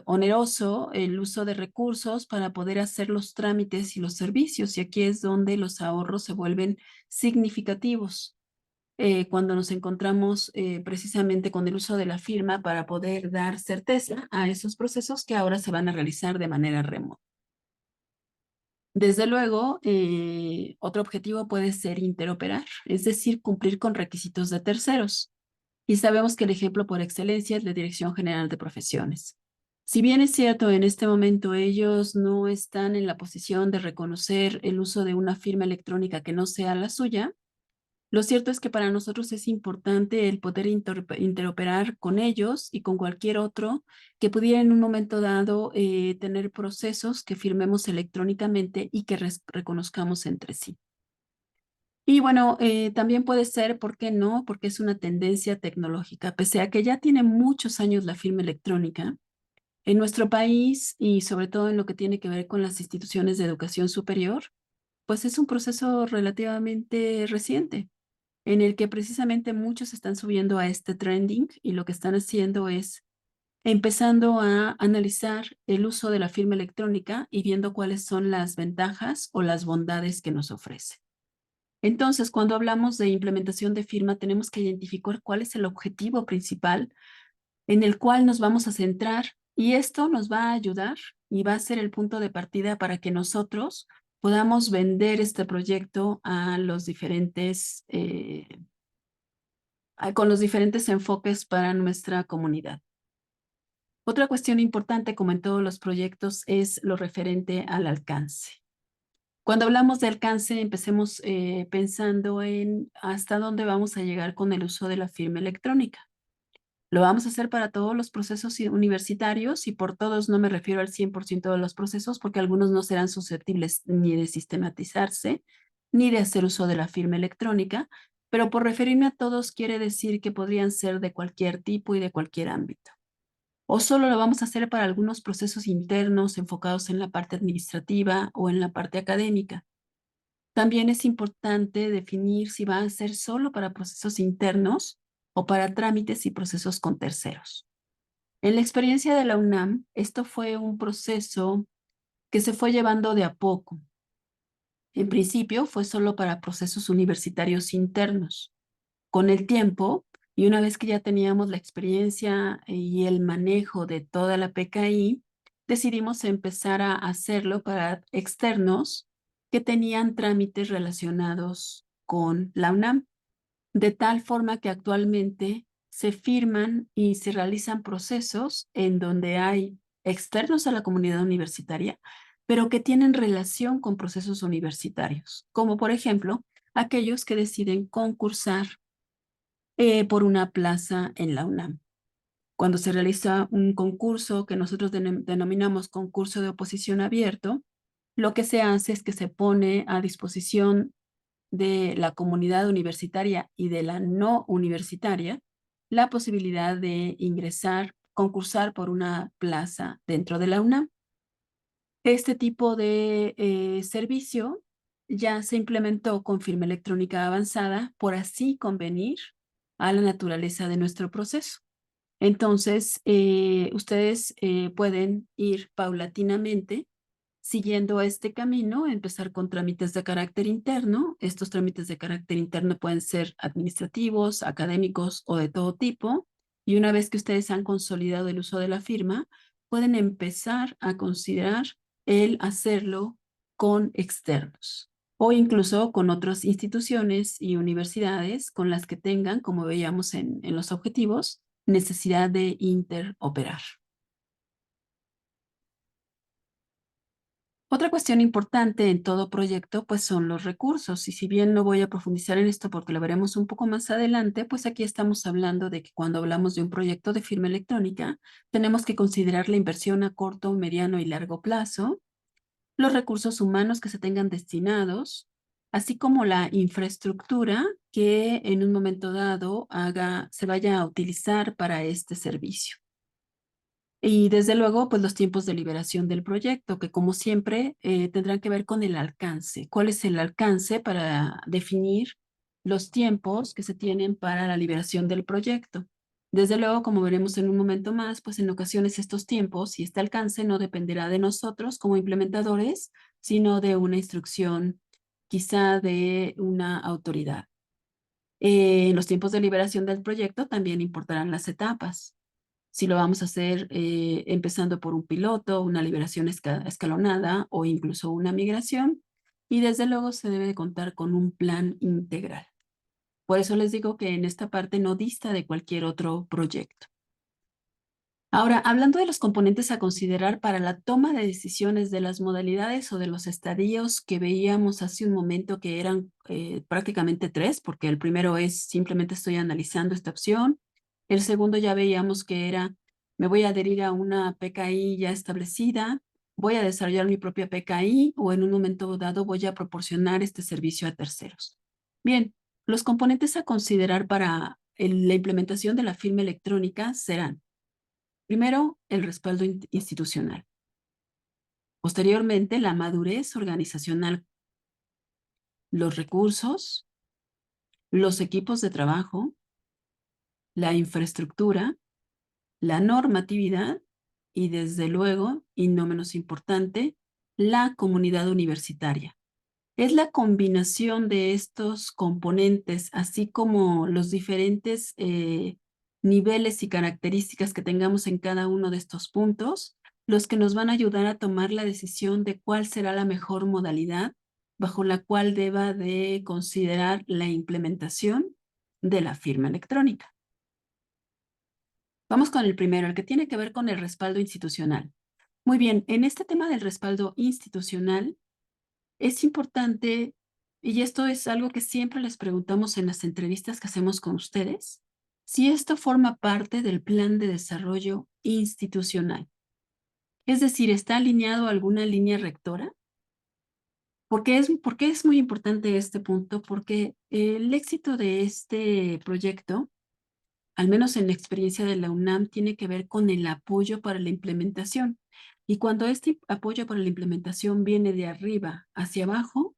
oneroso el uso de recursos para poder hacer los trámites y los servicios. Y aquí es donde los ahorros se vuelven significativos cuando nos encontramos precisamente con el uso de la firma para poder dar certeza a esos procesos que ahora se van a realizar de manera remota. Desde luego, otro objetivo puede ser interoperar, es decir, cumplir con requisitos de terceros. Y sabemos que el ejemplo por excelencia es la Dirección General de Profesiones. Si bien es cierto, en este momento ellos no están en la posición de reconocer el uso de una firma electrónica que no sea la suya, lo cierto es que para nosotros es importante el poder interoperar con ellos y con cualquier otro que pudiera en un momento dado tener procesos que firmemos electrónicamente y que reconozcamos entre sí. Y bueno, también puede ser, ¿por qué no? Porque es una tendencia tecnológica. Pese a que ya tiene muchos años la firma electrónica, en nuestro país y sobre todo en lo que tiene que ver con las instituciones de educación superior, pues es un proceso relativamente reciente, en el que precisamente muchos están subiendo a este trending y lo que están haciendo es empezando a analizar el uso de la firma electrónica y viendo cuáles son las ventajas o las bondades que nos ofrece. Entonces, cuando hablamos de implementación de firma, tenemos que identificar cuál es el objetivo principal en el cual nos vamos a centrar y esto nos va a ayudar y va a ser el punto de partida para que nosotros podamos vender este proyecto a los diferentes con los diferentes enfoques para nuestra comunidad. Otra cuestión importante, como en todos los proyectos, es lo referente al alcance. Cuando hablamos de alcance, empecemos pensando en hasta dónde vamos a llegar con el uso de la firma electrónica. Lo vamos a hacer para todos los procesos universitarios, y por todos no me refiero al 100% de los procesos, porque algunos no serán susceptibles ni de sistematizarse, ni de hacer uso de la firma electrónica, pero por referirme a todos quiere decir que podrían ser de cualquier tipo y de cualquier ámbito. O solo lo vamos a hacer para algunos procesos internos enfocados en la parte administrativa o en la parte académica. También es importante definir si va a ser solo para procesos internos o para trámites y procesos con terceros. En la experiencia de la UNAM, esto fue un proceso que se fue llevando de a poco. En principio fue solo para procesos universitarios internos. Con el tiempo, y una vez que ya teníamos la experiencia y el manejo de toda la PKI, decidimos empezar a hacerlo para externos que tenían trámites relacionados con la UNAM, de tal forma que actualmente se firman y se realizan procesos en donde hay externos a la comunidad universitaria, pero que tienen relación con procesos universitarios, como por ejemplo aquellos que deciden concursar por una plaza en la UNAM. Cuando se realiza un concurso que nosotros denominamos concurso de oposición abierto, lo que se hace es que se pone a disposición de la comunidad universitaria y de la no universitaria la posibilidad de ingresar, concursar por una plaza dentro de la UNAM. Este tipo de servicio ya se implementó con firma electrónica avanzada por así convenir a la naturaleza de nuestro proceso. Entonces, ustedes pueden ir paulatinamente siguiendo este camino, empezar con trámites de carácter interno. Estos trámites de carácter interno pueden ser administrativos, académicos o de todo tipo. Y una vez que ustedes han consolidado el uso de la firma, pueden empezar a considerar el hacerlo con externos o incluso con otras instituciones y universidades con las que tengan, como veíamos en los objetivos, necesidad de interoperar. Otra cuestión importante en todo proyecto, pues son los recursos. Y si bien no voy a profundizar en esto porque lo veremos un poco más adelante, pues aquí estamos hablando de que cuando hablamos de un proyecto de firma electrónica, tenemos que considerar la inversión a corto, mediano y largo plazo, los recursos humanos que se tengan destinados, así como la infraestructura que en un momento dado se vaya a utilizar para este servicio. Y desde luego, pues los tiempos de liberación del proyecto, que como siempre tendrán que ver con el alcance. ¿Cuál es el alcance para definir los tiempos que se tienen para la liberación del proyecto? Desde luego, como veremos en un momento más, pues en ocasiones estos tiempos y este alcance no dependerá de nosotros como implementadores, sino de una instrucción, quizá de una autoridad. En los tiempos de liberación del proyecto también importarán las etapas. Si lo vamos a hacer empezando por un piloto, una liberación escalonada o incluso una migración. Y desde luego se debe de contar con un plan integral. Por eso les digo que en esta parte no dista de cualquier otro proyecto. Ahora, hablando de los componentes a considerar para la toma de decisiones de las modalidades o de los estadios que veíamos hace un momento, que eran prácticamente 3, porque el primero es simplemente estoy analizando esta opción. El segundo ya veíamos que era, me voy a adherir a una PKI ya establecida, voy a desarrollar mi propia PKI o en un momento dado voy a proporcionar este servicio a terceros. Bien, los componentes a considerar para la implementación de la firma electrónica serán: primero, el respaldo institucional. Posteriormente, la madurez organizacional, los recursos, los equipos de trabajo, la infraestructura, la normatividad y, desde luego, y no menos importante, la comunidad universitaria. Es la combinación de estos componentes, así como los diferentes niveles y características que tengamos en cada uno de estos puntos, los que nos van a ayudar a tomar la decisión de cuál será la mejor modalidad bajo la cual deba de considerar la implementación de la firma electrónica. Vamos con el primero, el que tiene que ver con el respaldo institucional. Muy bien, en este tema del respaldo institucional es importante, y esto es algo que siempre les preguntamos en las entrevistas que hacemos con ustedes, si esto forma parte del plan de desarrollo institucional. Es decir, ¿está alineado a alguna línea rectora? ¿Por qué es muy importante este punto? Porque el éxito de este proyecto, al menos en la experiencia de la UNAM, tiene que ver con el apoyo para la implementación. Y cuando este apoyo para la implementación viene de arriba hacia abajo,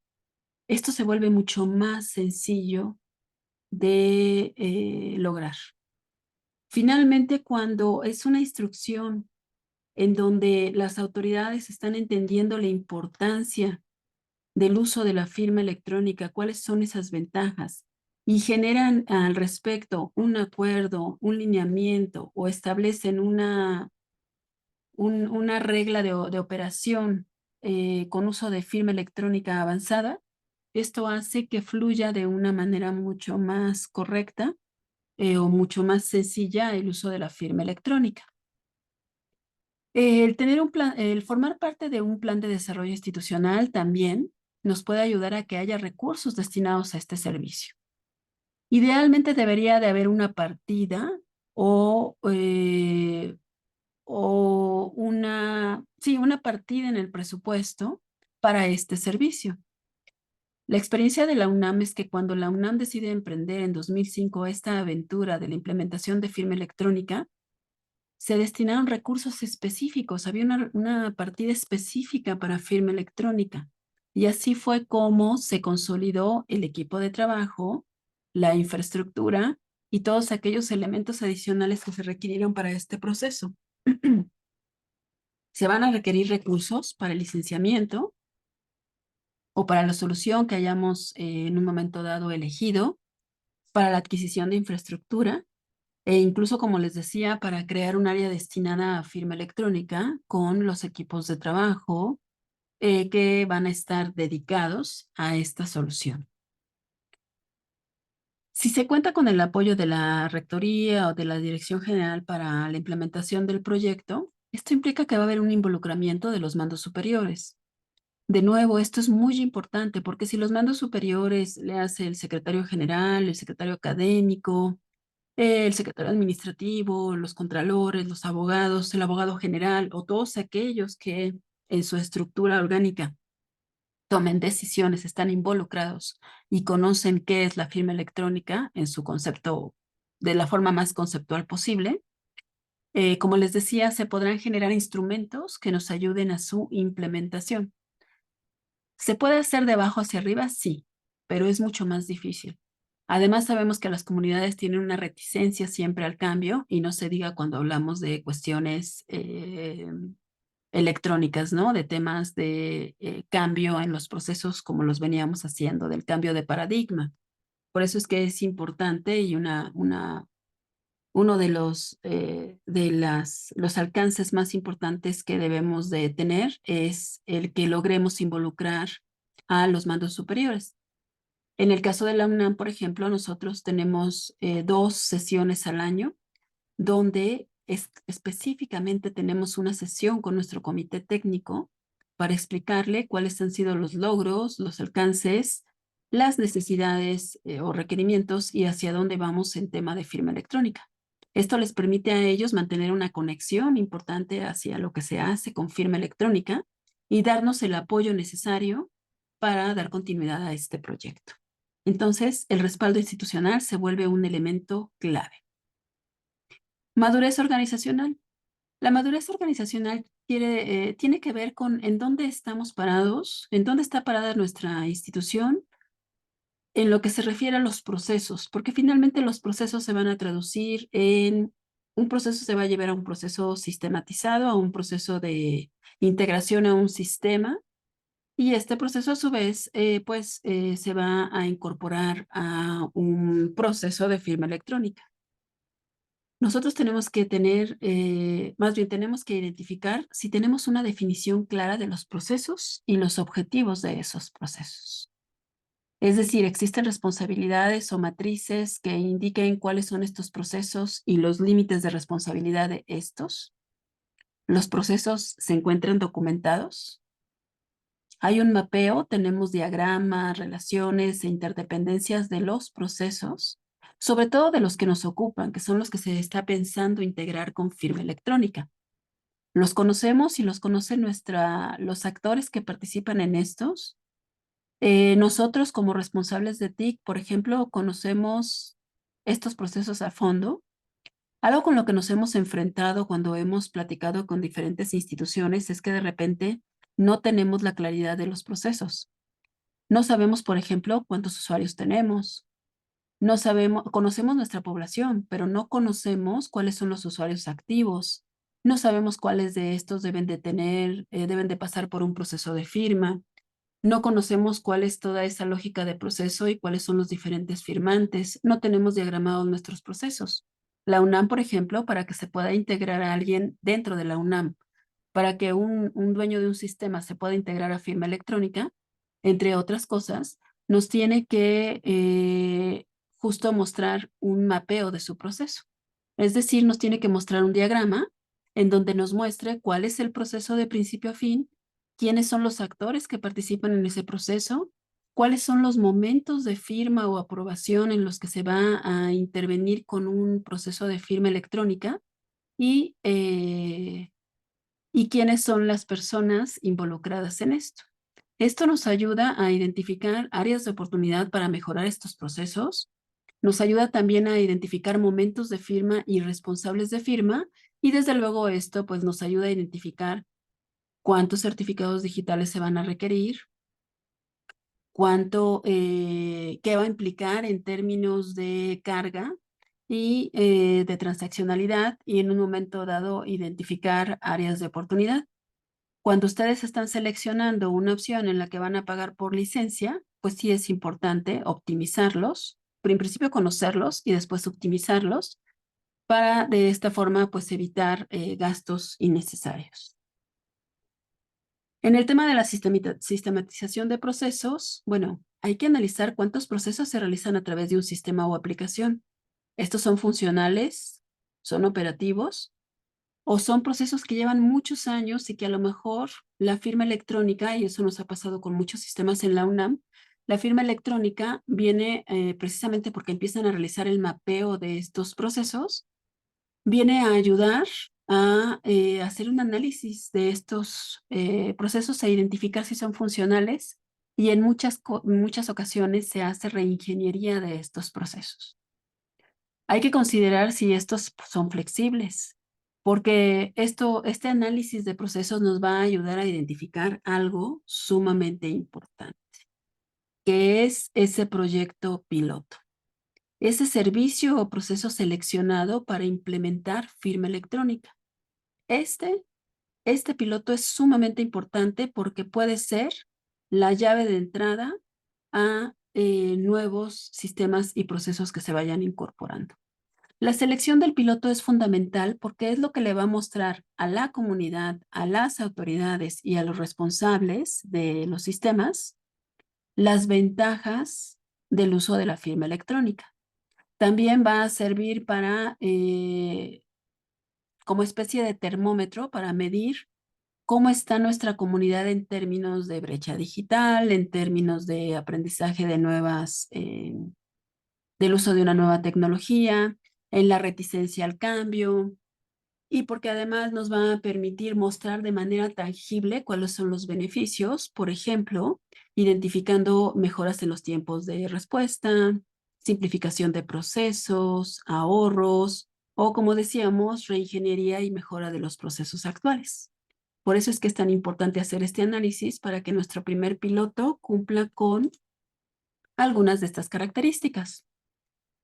esto se vuelve mucho más sencillo de lograr. Finalmente, cuando es una instrucción en donde las autoridades están entendiendo la importancia del uso de la firma electrónica, cuáles son esas ventajas, y generan al respecto un acuerdo, un lineamiento o establecen una regla de operación con uso de firma electrónica avanzada, esto hace que fluya de una manera mucho más correcta o mucho más sencilla el uso de la firma electrónica. El tener un plan, el formar parte de un plan de desarrollo institucional también nos puede ayudar a que haya recursos destinados a este servicio. Idealmente debería de haber una partida o una partida en el presupuesto para este servicio. La experiencia de la UNAM es que cuando la UNAM decide emprender en 2005 esta aventura de la implementación de firma electrónica, se destinaron recursos específicos, había una partida específica para firma electrónica. Y así fue como se consolidó el equipo de trabajo, la infraestructura y todos aquellos elementos adicionales que se requirieron para este proceso. Se van a requerir recursos para el licenciamiento o para la solución que hayamos en un momento dado elegido, para la adquisición de infraestructura e incluso, como les decía, para crear un área destinada a firma electrónica con los equipos de trabajo que van a estar dedicados a esta solución. Si se cuenta con el apoyo de la Rectoría o de la Dirección General para la implementación del proyecto, esto implica que va a haber un involucramiento de los mandos superiores. De nuevo, esto es muy importante porque si los mandos superiores le hace el secretario general, el secretario académico, el secretario administrativo, los contralores, los abogados, el abogado general o todos aquellos que en su estructura orgánica tomen decisiones, están involucrados y conocen qué es la firma electrónica en su concepto de la forma más conceptual posible. Como les decía, se podrán generar instrumentos que nos ayuden a su implementación. ¿Se puede hacer de abajo hacia arriba? Sí, pero es mucho más difícil. Además, sabemos que las comunidades tienen una reticencia siempre al cambio y no se diga cuando hablamos de cuestiones electrónicas, ¿no? De temas de cambio en los procesos como los veníamos haciendo, del cambio de paradigma. Por eso es que es importante y uno de los alcances más importantes que debemos de tener es el que logremos involucrar a los mandos superiores. En el caso de la UNAM, por ejemplo, nosotros tenemos 2 sesiones al año donde específicamente tenemos una sesión con nuestro comité técnico para explicarle cuáles han sido los logros, los alcances, las necesidades o requerimientos y hacia dónde vamos en tema de firma electrónica. Esto les permite a ellos mantener una conexión importante hacia lo que se hace con firma electrónica y darnos el apoyo necesario para dar continuidad a este proyecto. Entonces, el respaldo institucional se vuelve un elemento clave. Madurez organizacional. La madurez organizacional tiene que ver con en dónde estamos parados, en dónde está parada nuestra institución, en lo que se refiere a los procesos, porque finalmente los procesos se van a traducir en un proceso se va a llevar a un proceso sistematizado, a un proceso de integración a un sistema, y este proceso a su vez se va a incorporar a un proceso de firma electrónica. Nosotros tenemos que tener, más bien tenemos que identificar si tenemos una definición clara de los procesos y los objetivos de esos procesos. Es decir, existen responsabilidades o matrices que indiquen cuáles son estos procesos y los límites de responsabilidad de estos. Los procesos se encuentran documentados. Hay un mapeo, tenemos diagramas, relaciones e interdependencias de los procesos, sobre todo de los que nos ocupan, que son los que se está pensando integrar con firma electrónica. Los conocemos y los conocen los actores que participan en estos. Nosotros como responsables de TIC, por ejemplo, conocemos estos procesos a fondo. Algo con lo que nos hemos enfrentado cuando hemos platicado con diferentes instituciones es que de repente no tenemos la claridad de los procesos. No sabemos, por ejemplo, cuántos usuarios tenemos. No sabemos, conocemos nuestra población, pero no conocemos cuáles son los usuarios activos. No sabemos cuáles de estos deben de pasar por un proceso de firma. No conocemos cuál es toda esa lógica de proceso y cuáles son los diferentes firmantes. No tenemos diagramados nuestros procesos. La UNAM, por ejemplo, para que se pueda integrar a alguien dentro de la UNAM, para que un dueño de un sistema se pueda integrar a firma electrónica, entre otras cosas, nos tiene que justo mostrar un mapeo de su proceso. Es decir, nos tiene que mostrar un diagrama en donde nos muestre cuál es el proceso de principio a fin, quiénes son los actores que participan en ese proceso, cuáles son los momentos de firma o aprobación en los que se va a intervenir con un proceso de firma electrónica y quiénes son las personas involucradas en esto. Esto nos ayuda a identificar áreas de oportunidad para mejorar estos procesos. Nos ayuda también a identificar momentos de firma y responsables de firma. Y desde luego esto pues nos ayuda a identificar cuántos certificados digitales se van a requerir, qué va a implicar en términos de carga y de transaccionalidad y en un momento dado identificar áreas de oportunidad. Cuando ustedes están seleccionando una opción en la que van a pagar por licencia, pues sí es importante optimizarlos, pero en principio conocerlos y después optimizarlos para de esta forma pues evitar gastos innecesarios. En el tema de la sistematización de procesos, bueno, hay que analizar cuántos procesos se realizan a través de un sistema o aplicación. ¿Estos son funcionales? ¿Son operativos? ¿O son procesos que llevan muchos años y que a lo mejor la firma electrónica, y eso nos ha pasado con muchos sistemas en la UNAM, la firma electrónica viene precisamente porque empiezan a realizar el mapeo de estos procesos, viene a ayudar a hacer un análisis de estos procesos e identificar si son funcionales y en muchas ocasiones se hace reingeniería de estos procesos. Hay que considerar si estos son flexibles, porque este análisis de procesos nos va a ayudar a identificar algo sumamente importante, que es ese proyecto piloto, ese servicio o proceso seleccionado para implementar firma electrónica. Este piloto es sumamente importante porque puede ser la llave de entrada a nuevos sistemas y procesos que se vayan incorporando. La selección del piloto es fundamental porque es lo que le va a mostrar a la comunidad, a las autoridades y a los responsables de los sistemas las ventajas del uso de la firma electrónica. También va a servir para, como especie de termómetro para medir cómo está nuestra comunidad en términos de brecha digital, en términos de aprendizaje de del uso de una nueva tecnología, en la reticencia al cambio, y porque además nos va a permitir mostrar de manera tangible cuáles son los beneficios, por ejemplo, identificando mejoras en los tiempos de respuesta, simplificación de procesos, ahorros, o como decíamos, reingeniería y mejora de los procesos actuales. Por eso es que es tan importante hacer este análisis para que nuestro primer piloto cumpla con algunas de estas características.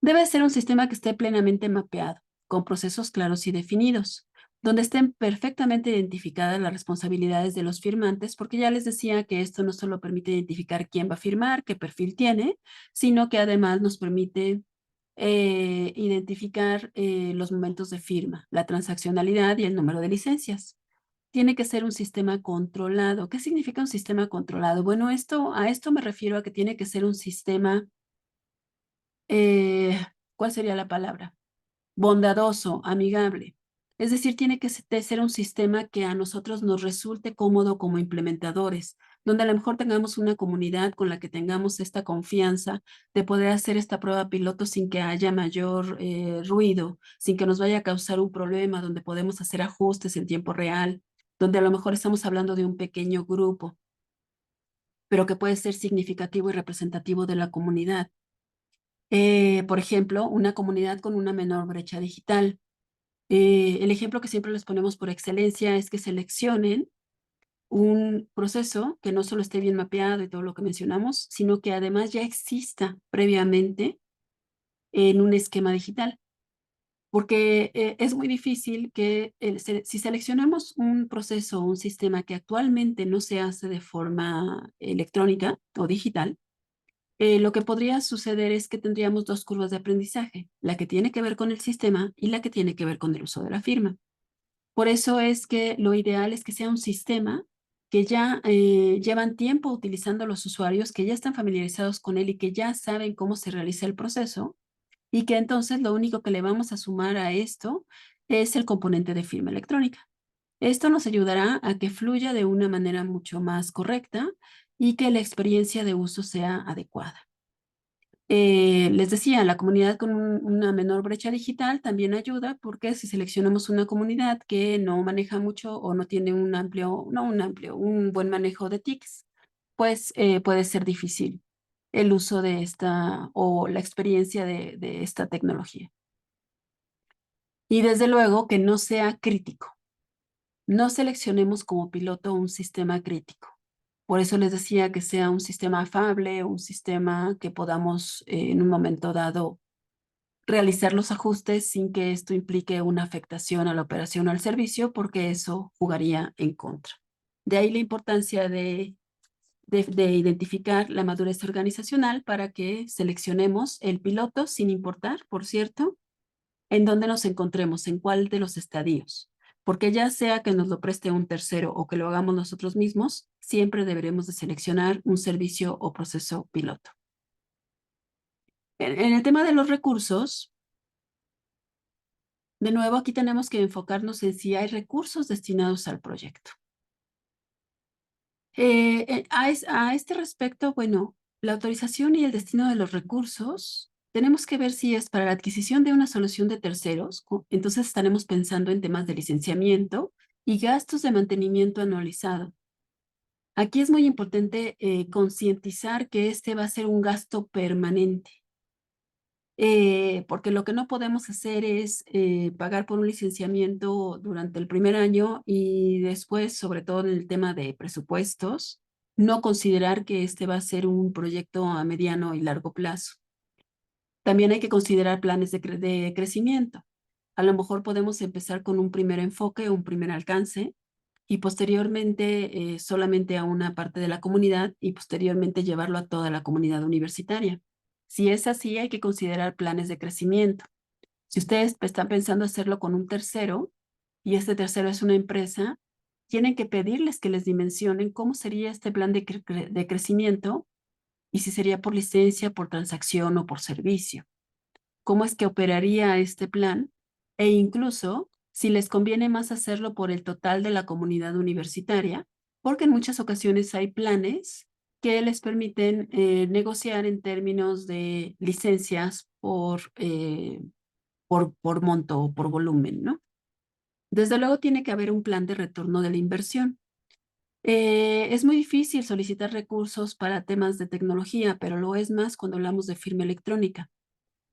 Debe ser un sistema que esté plenamente mapeado, con procesos claros y definidos, donde estén perfectamente identificadas las responsabilidades de los firmantes, porque ya les decía que esto no solo permite identificar quién va a firmar, qué perfil tiene, sino que además nos permite identificar los momentos de firma, la transaccionalidad y el número de licencias. tiene que ser un sistema controlado. ¿Qué significa un sistema controlado? Bueno, a esto me refiero a que tiene que ser un sistema, ¿cuál sería la palabra? Bondadoso, amigable. Es decir, tiene que ser un sistema que a nosotros nos resulte cómodo como implementadores, donde a lo mejor tengamos una comunidad con la que tengamos esta confianza de poder hacer esta prueba piloto sin que haya mayor ruido, sin que nos vaya a causar un problema, donde podemos hacer ajustes en tiempo real, donde a lo mejor estamos hablando de un pequeño grupo, pero que puede ser significativo y representativo de la comunidad. Por ejemplo, una comunidad con una menor brecha digital. El ejemplo que siempre les ponemos por excelencia es que seleccionen un proceso que no solo esté bien mapeado y todo lo que mencionamos, sino que además ya exista previamente en un esquema digital. Porque es muy difícil que si seleccionamos un proceso o un sistema que actualmente no se hace de forma electrónica o digital, lo que podría suceder es que tendríamos dos curvas de aprendizaje, la que tiene que ver con el sistema y la que tiene que ver con el uso de la firma. Por eso es que lo ideal es que sea un sistema que ya llevan tiempo utilizando los usuarios, que ya están familiarizados con él y que ya saben cómo se realiza el proceso, y que entonces lo único que le vamos a sumar a esto es el componente de firma electrónica. Esto nos ayudará a que fluya de una manera mucho más correcta y que la experiencia de uso sea adecuada. Les decía, la comunidad con una menor brecha digital también ayuda porque si seleccionamos una comunidad que no maneja mucho o no tiene un buen manejo de TICs, pues puede ser difícil el uso de esta o la experiencia de esta tecnología. Y desde luego que no sea crítico. No seleccionemos como piloto un sistema crítico. Por eso les decía que sea un sistema afable, un sistema que podamos en un momento dado realizar los ajustes sin que esto implique una afectación a la operación o al servicio, porque eso jugaría en contra. De ahí la importancia de identificar la madurez organizacional para que seleccionemos el piloto sin importar, por cierto, en dónde nos encontremos, en cuál de los estadios. Porque ya sea que nos lo preste un tercero o que lo hagamos nosotros mismos, siempre deberemos de seleccionar un servicio o proceso piloto. En el tema de los recursos, de nuevo aquí tenemos que enfocarnos en si hay recursos destinados al proyecto. A este respecto, bueno, la autorización y el destino de los recursos, tenemos que ver si es para la adquisición de una solución de terceros, entonces estaremos pensando en temas de licenciamiento y gastos de mantenimiento anualizado. Aquí es muy importante concientizar que este va a ser un gasto permanente. Porque lo que no podemos hacer es pagar por un licenciamiento durante el primer año y después, sobre todo en el tema de presupuestos, no considerar que este va a ser un proyecto a mediano y largo plazo. También hay que considerar planes de crecimiento. A lo mejor podemos empezar con un primer enfoque, un primer alcance, y posteriormente solamente a una parte de la comunidad y posteriormente llevarlo a toda la comunidad universitaria. Si es así, hay que considerar planes de crecimiento. Si ustedes están pensando hacerlo con un tercero y este tercero es una empresa, tienen que pedirles que les dimensionen cómo sería este plan de crecimiento y si sería por licencia, por transacción o por servicio. Cómo es que operaría este plan e incluso si les conviene más hacerlo por el total de la comunidad universitaria, porque en muchas ocasiones hay planes que les permiten negociar en términos de licencias por monto o por volumen, ¿no? Desde luego tiene que haber un plan de retorno de la inversión. Es muy difícil solicitar recursos para temas de tecnología, pero lo es más cuando hablamos de firma electrónica.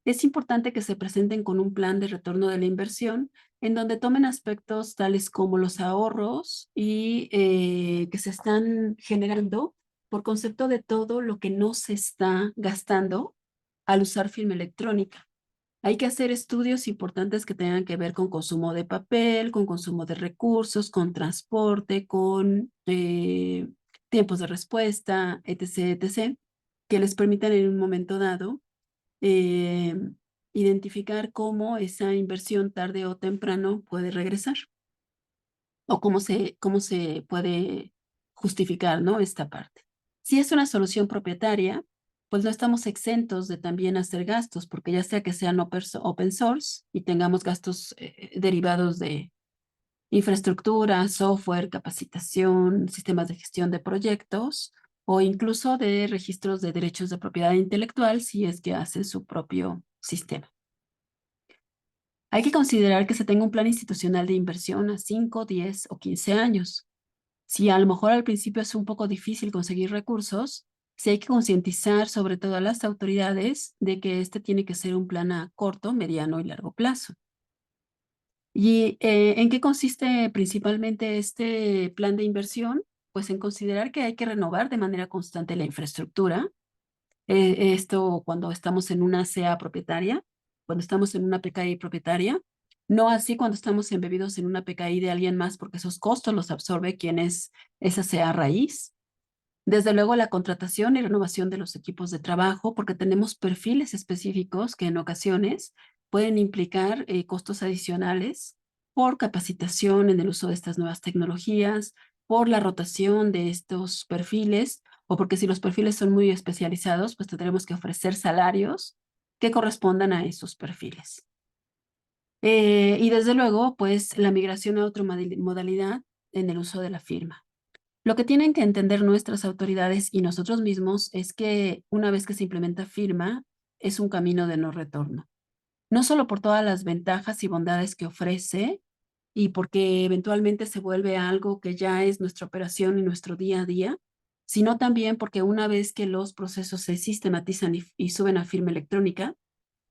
Es importante que se presenten con un plan de retorno de la inversión en donde tomen aspectos tales como los ahorros y que se están generando por concepto de todo lo que no se está gastando al usar firma electrónica. Hay que hacer estudios importantes que tengan que ver con consumo de papel, con consumo de recursos, con transporte, con tiempos de respuesta, etc., etc., que les permitan en un momento dado eh, identificar cómo esa inversión tarde o temprano puede regresar. o cómo se puede justificar, ¿no? Esta parte. Si es una solución propietaria, pues no estamos exentos de también hacer gastos, porque ya sea que sean open source y tengamos gastos derivados de infraestructura, software, capacitación, sistemas de gestión de proyectos o incluso de registros de derechos de propiedad intelectual si es que hacen su propio sistema. Hay que considerar que se tenga un plan institucional de inversión a 5, 10 o 15 años. Si a lo mejor al principio es un poco difícil conseguir recursos, sí hay que concientizar sobre todo a las autoridades de que este tiene que ser un plan a corto, mediano y largo plazo. ¿Y en qué consiste principalmente este plan de inversión? Pues en considerar que hay que renovar de manera constante la infraestructura. Esto cuando estamos en una CA propietaria, cuando estamos en una PKI propietaria, no así cuando estamos embebidos en una PKI de alguien más, porque esos costos los absorbe quien es esa CA raíz. Desde luego la contratación y renovación de los equipos de trabajo, porque tenemos perfiles específicos que en ocasiones pueden implicar costos adicionales por capacitación en el uso de estas nuevas tecnologías, por la rotación de estos perfiles, o porque si los perfiles son muy especializados, pues tendremos que ofrecer salarios que correspondan a esos perfiles. Y desde luego, pues la migración a otra modalidad en el uso de la firma. Lo que tienen que entender nuestras autoridades y nosotros mismos es que una vez que se implementa firma, es un camino de no retorno. No solo por todas las ventajas y bondades que ofrece y porque eventualmente se vuelve algo que ya es nuestra operación y nuestro día a día, sino también porque una vez que los procesos se sistematizan y suben a firma electrónica,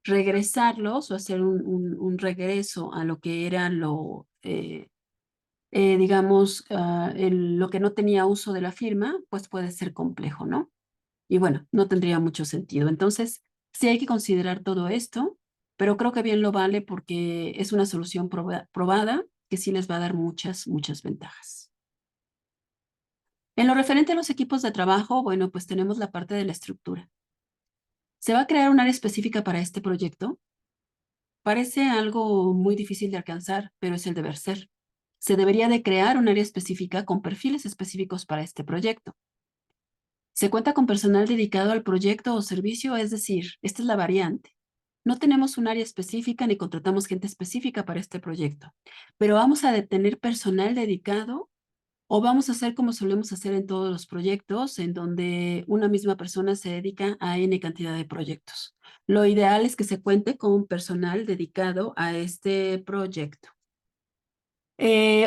regresarlos o hacer un regreso a lo que era digamos, lo que no tenía uso de la firma, pues puede ser complejo, ¿no? Y bueno, no tendría mucho sentido. Entonces, sí hay que considerar todo esto, pero creo que bien lo vale porque es una solución probada que sí les va a dar muchas, muchas ventajas. En lo referente a los equipos de trabajo, bueno, pues tenemos la parte de la estructura. ¿Se va a crear un área específica para este proyecto? Parece algo muy difícil de alcanzar, pero es el deber ser. Se debería de crear un área específica con perfiles específicos para este proyecto. Se cuenta con personal dedicado al proyecto o servicio, es decir, esta es la variante. No tenemos un área específica ni contratamos gente específica para este proyecto, pero vamos a tener personal dedicado o vamos a hacer como solemos hacer en todos los proyectos, en donde una misma persona se dedica a N cantidad de proyectos. Lo ideal es que se cuente con personal dedicado a este proyecto.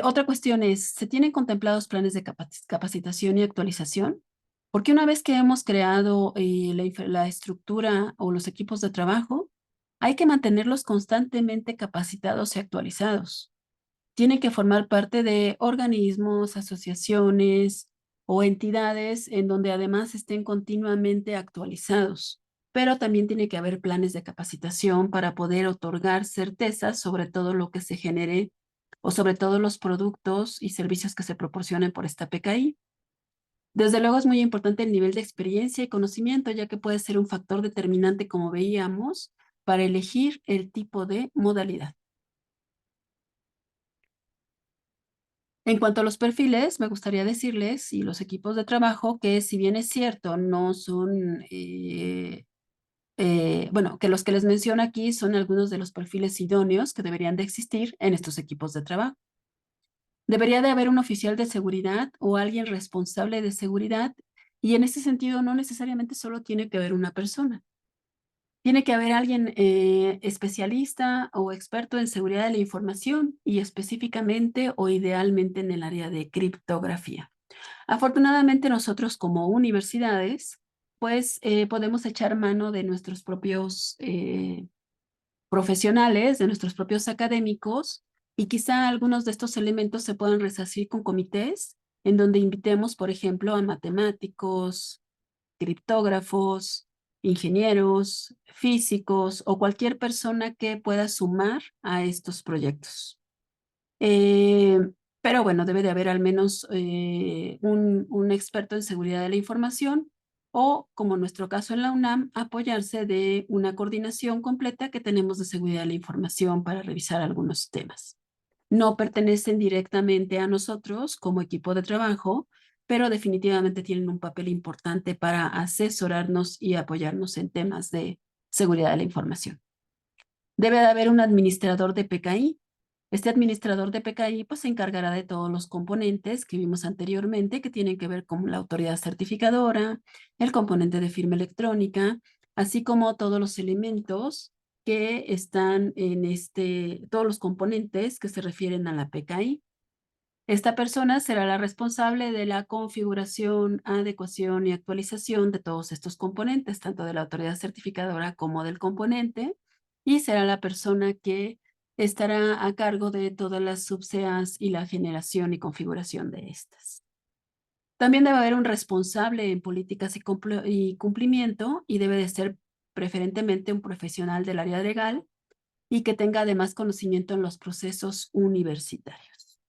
Otra cuestión es, ¿se tienen contemplados planes de capacitación y actualización? Porque una vez que hemos creado la estructura o los equipos de trabajo, hay que mantenerlos constantemente capacitados y actualizados. Tienen que formar parte de organismos, asociaciones o entidades en donde además estén continuamente actualizados. Pero también tiene que haber planes de capacitación para poder otorgar certezas sobre todo lo que se genere o sobre todo los productos y servicios que se proporcionen por esta PKI. Desde luego es muy importante el nivel de experiencia y conocimiento, ya que puede ser un factor determinante, como veíamos, para elegir el tipo de modalidad. En cuanto a los perfiles, me gustaría decirles, y los equipos de trabajo, que si bien es cierto, no son, bueno, que los que les menciono aquí son algunos de los perfiles idóneos que deberían de existir en estos equipos de trabajo. Debería de haber un oficial de seguridad o alguien responsable de seguridad, y en ese sentido no necesariamente solo tiene que haber una persona. Tiene que haber alguien especialista o experto en seguridad de la información y específicamente o idealmente en el área de criptografía. Afortunadamente nosotros como universidades, pues podemos echar mano de nuestros propios profesionales, de nuestros propios académicos, y quizá algunos de estos elementos se puedan resarcir con comités en donde invitemos, por ejemplo, a matemáticos, criptógrafos, ingenieros, físicos o cualquier persona que pueda sumar a estos proyectos. Pero bueno, debe de haber al menos un experto en seguridad de la información o, como en nuestro caso en la UNAM, apoyarse de una coordinación completa que tenemos de seguridad de la información para revisar algunos temas. No pertenecen directamente a nosotros como equipo de trabajo, pero definitivamente tienen un papel importante para asesorarnos y apoyarnos en temas de seguridad de la información. Debe de haber un administrador de PKI. Este administrador de PKI pues, se encargará de todos los componentes que vimos anteriormente que tienen que ver con la autoridad certificadora, el componente de firma electrónica, así como todos los elementos que están en todos los componentes que se refieren a la PKI. Esta persona será la responsable de la configuración, adecuación y actualización de todos estos componentes, tanto de la autoridad certificadora como del componente, y será la persona que estará a cargo de todas las subseas y la generación y configuración de estas. También debe haber un responsable en políticas y cumplimiento, y debe de ser preferentemente un profesional del área legal y que tenga además conocimiento en los procesos universitarios.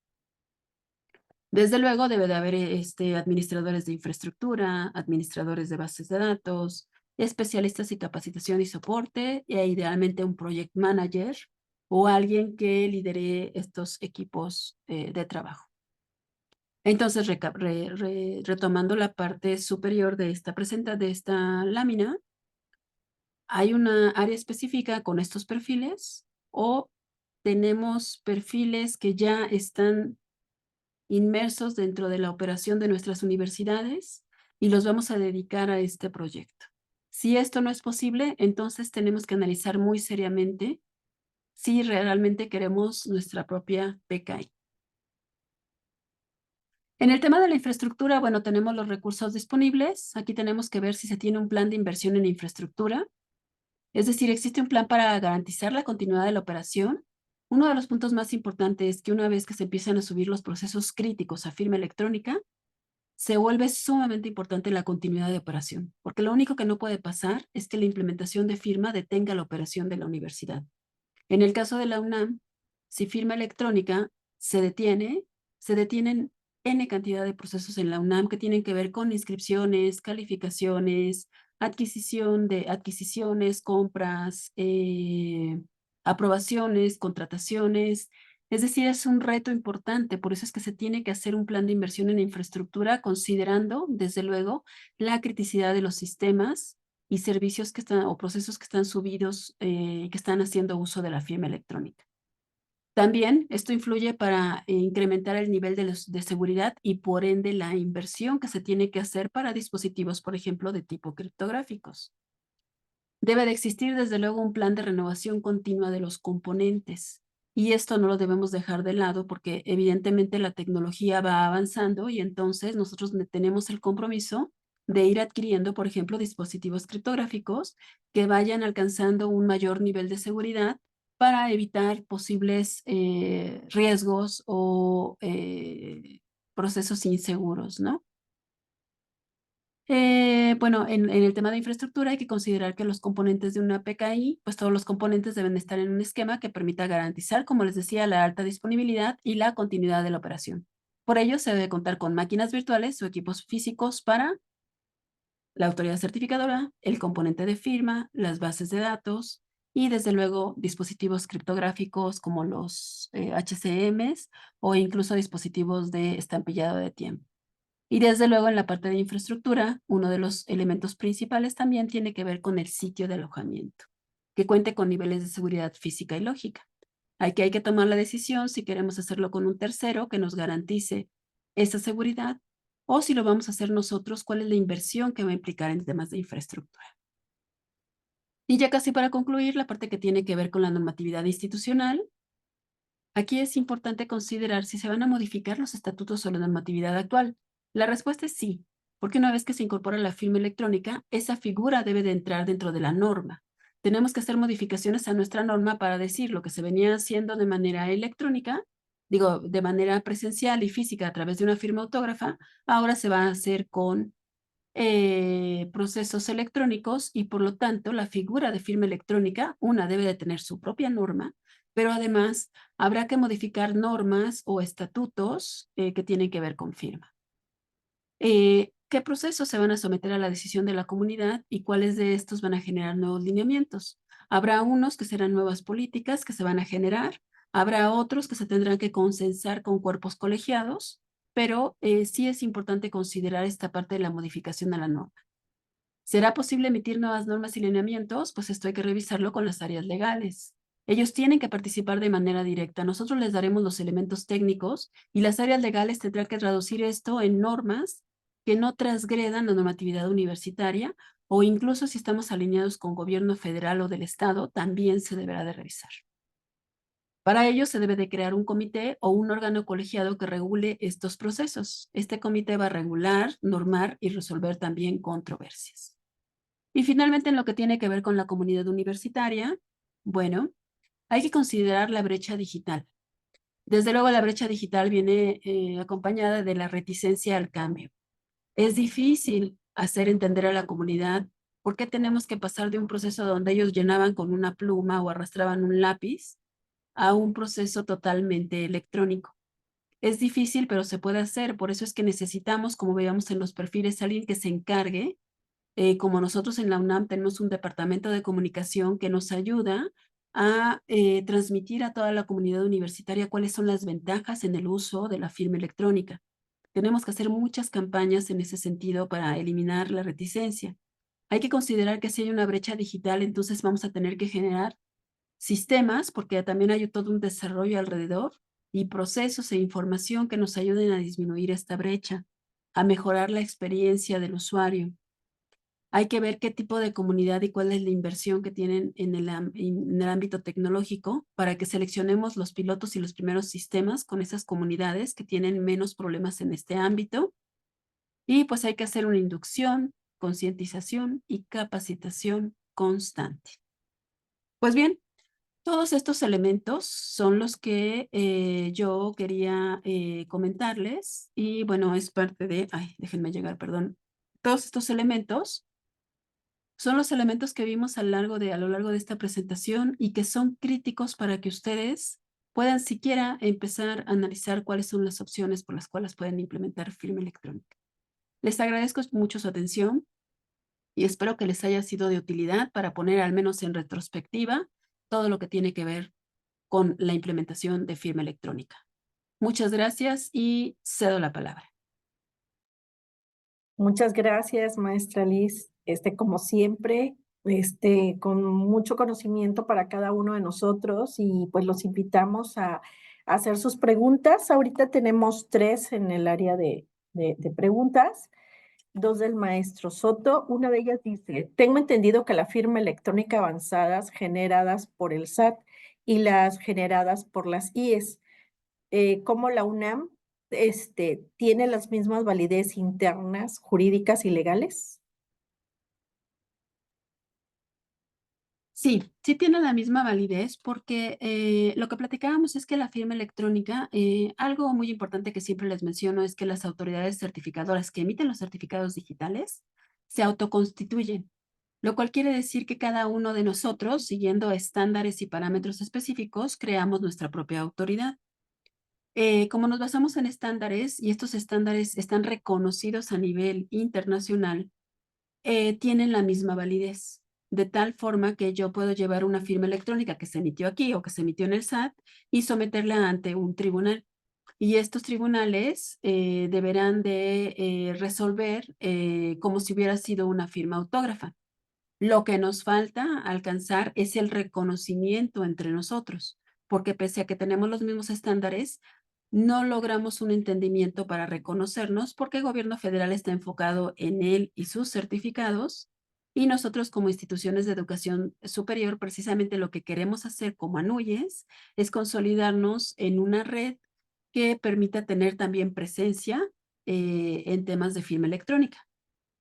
Desde luego debe de haber administradores de infraestructura, administradores de bases de datos, especialistas en capacitación y soporte, e idealmente un project manager o alguien que lidere estos equipos de trabajo. Entonces, retomando la parte superior de esta lámina, hay una área específica con estos perfiles o tenemos perfiles que ya están inmersos dentro de la operación de nuestras universidades y los vamos a dedicar a este proyecto. Si esto no es posible, entonces tenemos que analizar muy seriamente si realmente queremos nuestra propia PKI. En el tema de la infraestructura, bueno, tenemos los recursos disponibles. Aquí tenemos que ver si se tiene un plan de inversión en infraestructura. Es decir, existe un plan para garantizar la continuidad de la operación. Uno de los puntos más importantes es que una vez que se empiezan a subir los procesos críticos a firma electrónica, se vuelve sumamente importante la continuidad de operación, porque lo único que no puede pasar es que la implementación de firma detenga la operación de la universidad. En el caso de la UNAM, si firma electrónica se detienen N cantidad de procesos en la UNAM que tienen que ver con inscripciones, calificaciones, adquisiciones, compras, aprobaciones, contrataciones. Es decir, es un reto importante, por eso es que se tiene que hacer un plan de inversión en infraestructura considerando, desde luego, la criticidad de los sistemas y servicios que están o procesos que están subidos que están haciendo uso de la firma electrónica. También esto influye para incrementar el nivel de seguridad y por ende la inversión que se tiene que hacer para dispositivos, por ejemplo, de tipo criptográficos. Debe de existir desde luego un plan de renovación continua de los componentes. Y esto no lo debemos dejar de lado porque evidentemente la tecnología va avanzando y entonces nosotros tenemos el compromiso de ir adquiriendo, por ejemplo, dispositivos criptográficos que vayan alcanzando un mayor nivel de seguridad para evitar posibles riesgos o procesos inseguros, ¿no? Bueno, en el tema de infraestructura hay que considerar que los componentes de una PKI, pues todos los componentes deben estar en un esquema que permita garantizar, como les decía, la alta disponibilidad y la continuidad de la operación. Por ello, se debe contar con máquinas virtuales o equipos físicos para la autoridad certificadora, el componente de firma, las bases de datos y, desde luego, dispositivos criptográficos como los HCMs o incluso dispositivos de estampillado de tiempo. Y desde luego en la parte de infraestructura, uno de los elementos principales también tiene que ver con el sitio de alojamiento, que cuente con niveles de seguridad física y lógica. Aquí hay que tomar la decisión si queremos hacerlo con un tercero que nos garantice esa seguridad o si lo vamos a hacer nosotros, cuál es la inversión que va a implicar en temas de infraestructura. Y ya casi para concluir, la parte que tiene que ver con la normatividad institucional. Aquí es importante considerar si se van a modificar los estatutos o la normatividad actual. La respuesta es sí, porque una vez que se incorpora la firma electrónica, esa figura debe de entrar dentro de la norma. Tenemos que hacer modificaciones a nuestra norma para decir lo que se venía haciendo de manera electrónica, de manera presencial y física a través de una firma autógrafa, ahora se va a hacer con procesos electrónicos y por lo tanto la figura de firma electrónica, una debe de tener su propia norma, pero además habrá que modificar normas o estatutos que tienen que ver con firma. ¿Qué procesos se van a someter a la decisión de la comunidad y cuáles de estos van a generar nuevos lineamientos? Habrá unos que serán nuevas políticas que se van a generar, Habrá otros que se tendrán que consensar con cuerpos colegiados, pero sí es importante considerar esta parte de la modificación a la norma. ¿Será posible emitir nuevas normas y lineamientos? Pues esto hay que revisarlo con las áreas legales. Ellos tienen que participar de manera directa. Nosotros les daremos los elementos técnicos y las áreas legales tendrán que traducir esto en normas que no transgredan la normatividad universitaria, o incluso si estamos alineados con gobierno federal o del estado, también se deberá de revisar. Para ello se debe de crear un comité o un órgano colegiado que regule estos procesos. Este comité va a regular, normar y resolver también controversias. Y finalmente, en lo que tiene que ver con la comunidad universitaria, bueno, hay que considerar la brecha digital. Desde luego, la brecha digital viene acompañada de la reticencia al cambio. Es difícil hacer entender a la comunidad por qué tenemos que pasar de un proceso donde ellos llenaban con una pluma o arrastraban un lápiz a un proceso totalmente electrónico. Es difícil, pero se puede hacer. Por eso es que necesitamos, como veíamos en los perfiles, alguien que se encargue. Como nosotros en la UNAM tenemos un departamento de comunicación que nos ayuda a transmitir a toda la comunidad universitaria cuáles son las ventajas en el uso de la firma electrónica. Tenemos que hacer muchas campañas en ese sentido para eliminar la reticencia. Hay que considerar que si hay una brecha digital, entonces vamos a tener que generar sistemas, porque también hay todo un desarrollo alrededor, y procesos e información que nos ayuden a disminuir esta brecha, a mejorar la experiencia del usuario. Hay que ver qué tipo de comunidad y cuál es la inversión que tienen en el ámbito tecnológico para que seleccionemos los pilotos y los primeros sistemas con esas comunidades que tienen menos problemas en este ámbito. Y pues hay que hacer una inducción, concientización y capacitación constante. Pues bien, todos estos elementos son los que yo quería comentarles, y bueno, es parte de, déjenme llegar, perdón. Todos estos elementos son los elementos que vimos a lo largo de esta presentación y que son críticos para que ustedes puedan siquiera empezar a analizar cuáles son las opciones por las cuales pueden implementar firma electrónica. Les agradezco mucho su atención y espero que les haya sido de utilidad para poner al menos en retrospectiva todo lo que tiene que ver con la implementación de firma electrónica. Muchas gracias y cedo la palabra. Muchas gracias, maestra Liz. Como siempre, con mucho conocimiento para cada uno de nosotros, y pues los invitamos a hacer sus preguntas. Ahorita tenemos 3 en el área de preguntas, 2 del maestro Soto. Una de ellas dice: tengo entendido que la firma electrónica avanzadas generadas por el SAT y las generadas por las IES, ¿cómo la UNAM tiene las mismas validez internas, jurídicas y legales? Sí, sí tiene la misma validez, porque lo que platicábamos es que la firma electrónica, algo muy importante que siempre les menciono es que las autoridades certificadoras que emiten los certificados digitales se autoconstituyen, lo cual quiere decir que cada uno de nosotros, siguiendo estándares y parámetros específicos, creamos nuestra propia autoridad. Como nos basamos en estándares y estos estándares están reconocidos a nivel internacional, tienen la misma validez, de tal forma que yo puedo llevar una firma electrónica que se emitió aquí o que se emitió en el SAT y someterla ante un tribunal. Y estos tribunales deberán de resolver como si hubiera sido una firma autógrafa. Lo que nos falta alcanzar es el reconocimiento entre nosotros, porque pese a que tenemos los mismos estándares, no logramos un entendimiento para reconocernos, porque el gobierno federal está enfocado en él y sus certificados, y nosotros como instituciones de educación superior, precisamente lo que queremos hacer como ANUYES es consolidarnos en una red que permita tener también presencia en temas de firma electrónica.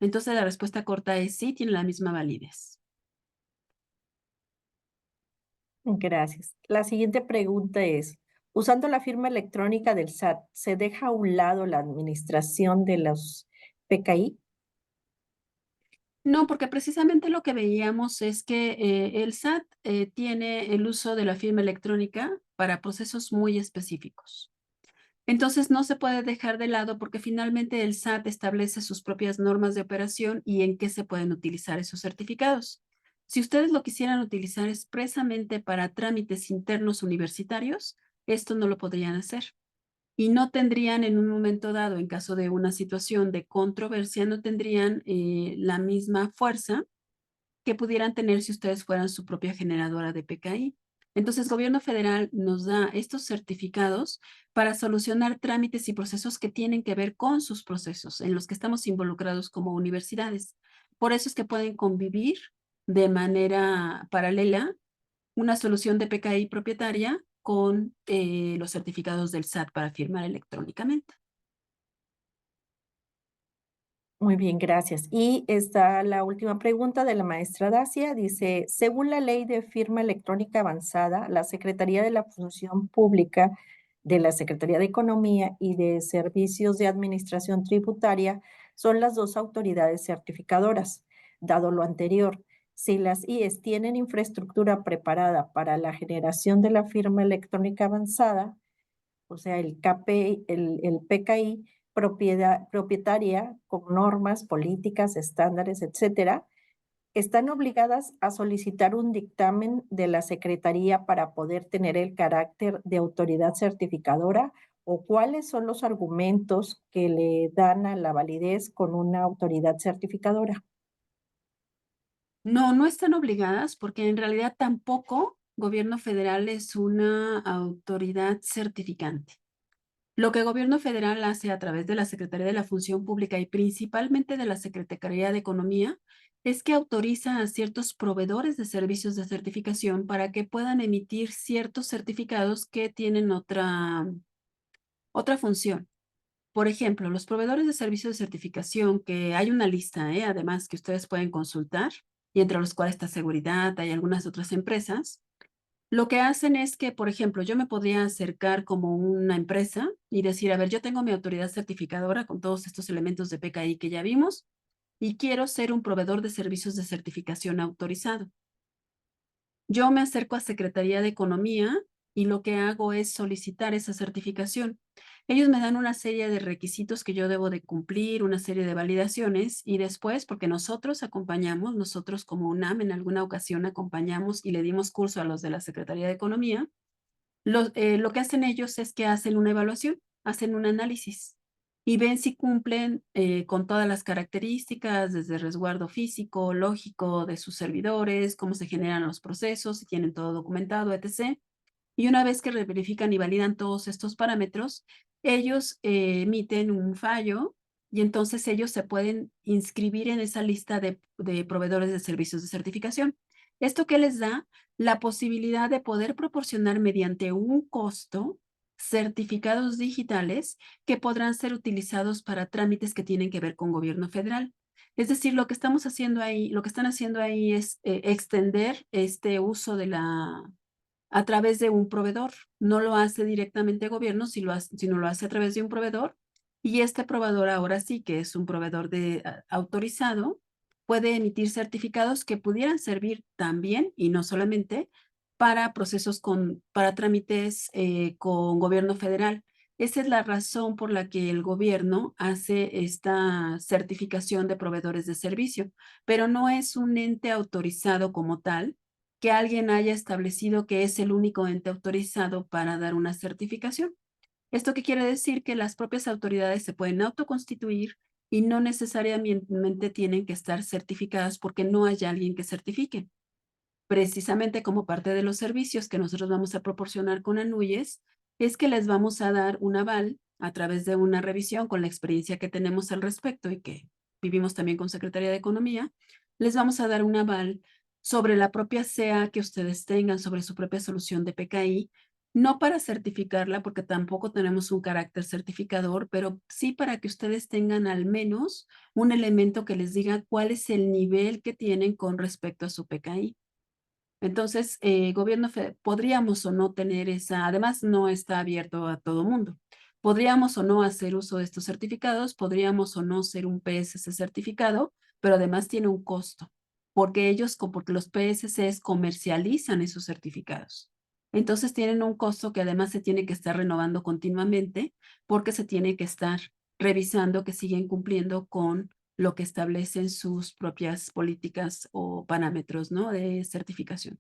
Entonces la respuesta corta es sí, tiene la misma validez. Gracias. La siguiente pregunta es: usando la firma electrónica del SAT, ¿se deja a un lado la administración de los PKI? No, porque precisamente lo que veíamos es que el SAT tiene el uso de la firma electrónica para procesos muy específicos. Entonces no se puede dejar de lado, porque finalmente el SAT establece sus propias normas de operación y en qué se pueden utilizar esos certificados. Si ustedes lo quisieran utilizar expresamente para trámites internos universitarios, esto no lo podrían hacer. Y no tendrían en un momento dado, en caso de una situación de controversia, no tendrían la misma fuerza que pudieran tener si ustedes fueran su propia generadora de PKI. Entonces, el gobierno federal nos da estos certificados para solucionar trámites y procesos que tienen que ver con sus procesos, en los que estamos involucrados como universidades. Por eso es que pueden convivir de manera paralela una solución de PKI propietaria con los certificados del SAT para firmar electrónicamente. Muy bien, gracias. Y está la última pregunta de la maestra Dacia. Dice, según la ley de firma electrónica avanzada, la Secretaría de la Función Pública de la Secretaría de Economía y de Servicios de Administración Tributaria son las dos autoridades certificadoras. Dado lo anterior, si las IES tienen infraestructura preparada para la generación de la firma electrónica avanzada, o sea, el KPI, el PKI, propietaria con normas, políticas, estándares, etcétera, están obligadas a solicitar un dictamen de la Secretaría para poder tener el carácter de autoridad certificadora, o cuáles son los argumentos que le dan a la validez con una autoridad certificadora. No, no están obligadas porque en realidad tampoco gobierno federal es una autoridad certificante. Lo que el gobierno federal hace a través de la Secretaría de la Función Pública y principalmente de la Secretaría de Economía es que autoriza a ciertos proveedores de servicios de certificación para que puedan emitir ciertos certificados que tienen otra función. Por ejemplo, los proveedores de servicios de certificación, que hay una lista, además, que ustedes pueden consultar, y entre los cuales está Seguridad, hay algunas otras empresas. Lo que hacen es que, por ejemplo, yo me podría acercar como una empresa y decir, a ver, yo tengo mi autoridad certificadora con todos estos elementos de PKI que ya vimos y quiero ser un proveedor de servicios de certificación autorizado. Yo me acerco a Secretaría de Economía y lo que hago es solicitar esa certificación. Ellos me dan una serie de requisitos que yo debo de cumplir, una serie de validaciones y después, porque nosotros acompañamos, nosotros como UNAM en alguna ocasión acompañamos y le dimos curso a los de la Secretaría de Economía, lo que hacen ellos es que hacen una evaluación, hacen un análisis y ven si cumplen con todas las características, desde resguardo físico, lógico de sus servidores, cómo se generan los procesos, si tienen todo documentado, etc. Y una vez que verifican y validan todos estos parámetros, ellos emiten un fallo y entonces ellos se pueden inscribir en esa lista de proveedores de servicios de certificación. ¿Esto qué les da? La posibilidad de poder proporcionar mediante un costo certificados digitales que podrán ser utilizados para trámites que tienen que ver con gobierno federal. Es decir, lo que estamos haciendo ahí, lo que están haciendo ahí es extender este uso de a través de un proveedor. No lo hace directamente el gobierno, sino lo hace a través de un proveedor. Y este proveedor ahora sí que es un proveedor autorizado, puede emitir certificados que pudieran servir también y no solamente para procesos para trámites con gobierno federal. Esa es la razón por la que el gobierno hace esta certificación de proveedores de servicio, pero no es un ente autorizado como tal, que alguien haya establecido que es el único ente autorizado para dar una certificación. ¿Esto qué quiere decir? Que las propias autoridades se pueden autoconstituir y no necesariamente tienen que estar certificadas porque no haya alguien que certifique. Precisamente como parte de los servicios que nosotros vamos a proporcionar con ANUYES, es que les vamos a dar un aval a través de una revisión con la experiencia que tenemos al respecto y que vivimos también con Secretaría de Economía, les vamos a dar un aval sobre la propia CA que ustedes tengan, sobre su propia solución de PKI, no para certificarla porque tampoco tenemos un carácter certificador, pero sí para que ustedes tengan al menos un elemento que les diga cuál es el nivel que tienen con respecto a su PKI. Entonces, gobierno federal, podríamos o no tener esa, además no está abierto a todo mundo. Podríamos o no hacer uso de estos certificados, podríamos o no ser un PSC certificado, pero además tiene un costo, porque porque los PSCs comercializan esos certificados. Entonces tienen un costo que además se tiene que estar renovando continuamente, porque se tiene que estar revisando que siguen cumpliendo con lo que establecen sus propias políticas o parámetros, ¿no?, de certificación.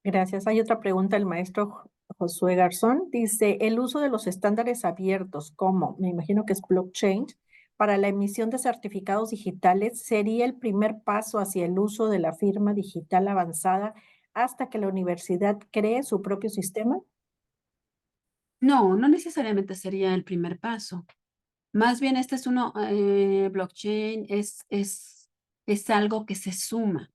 Gracias. Hay otra pregunta del maestro Josué Garzón. Dice, el uso de los estándares abiertos, como me imagino que es blockchain, para la emisión de certificados digitales, ¿sería el primer paso hacia el uso de la firma digital avanzada hasta que la universidad cree su propio sistema? No, no necesariamente sería el primer paso. Más bien este es blockchain es algo que se suma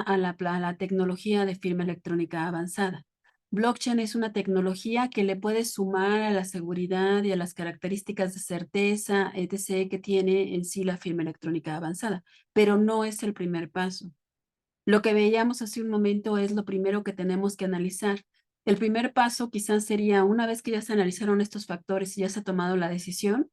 a la tecnología de firma electrónica avanzada. Blockchain es una tecnología que le puede sumar a la seguridad y a las características de certeza, etc., que tiene en sí la firma electrónica avanzada, pero no es el primer paso. Lo que veíamos hace un momento es lo primero que tenemos que analizar. El primer paso quizás sería, una vez que ya se analizaron estos factores y ya se ha tomado la decisión,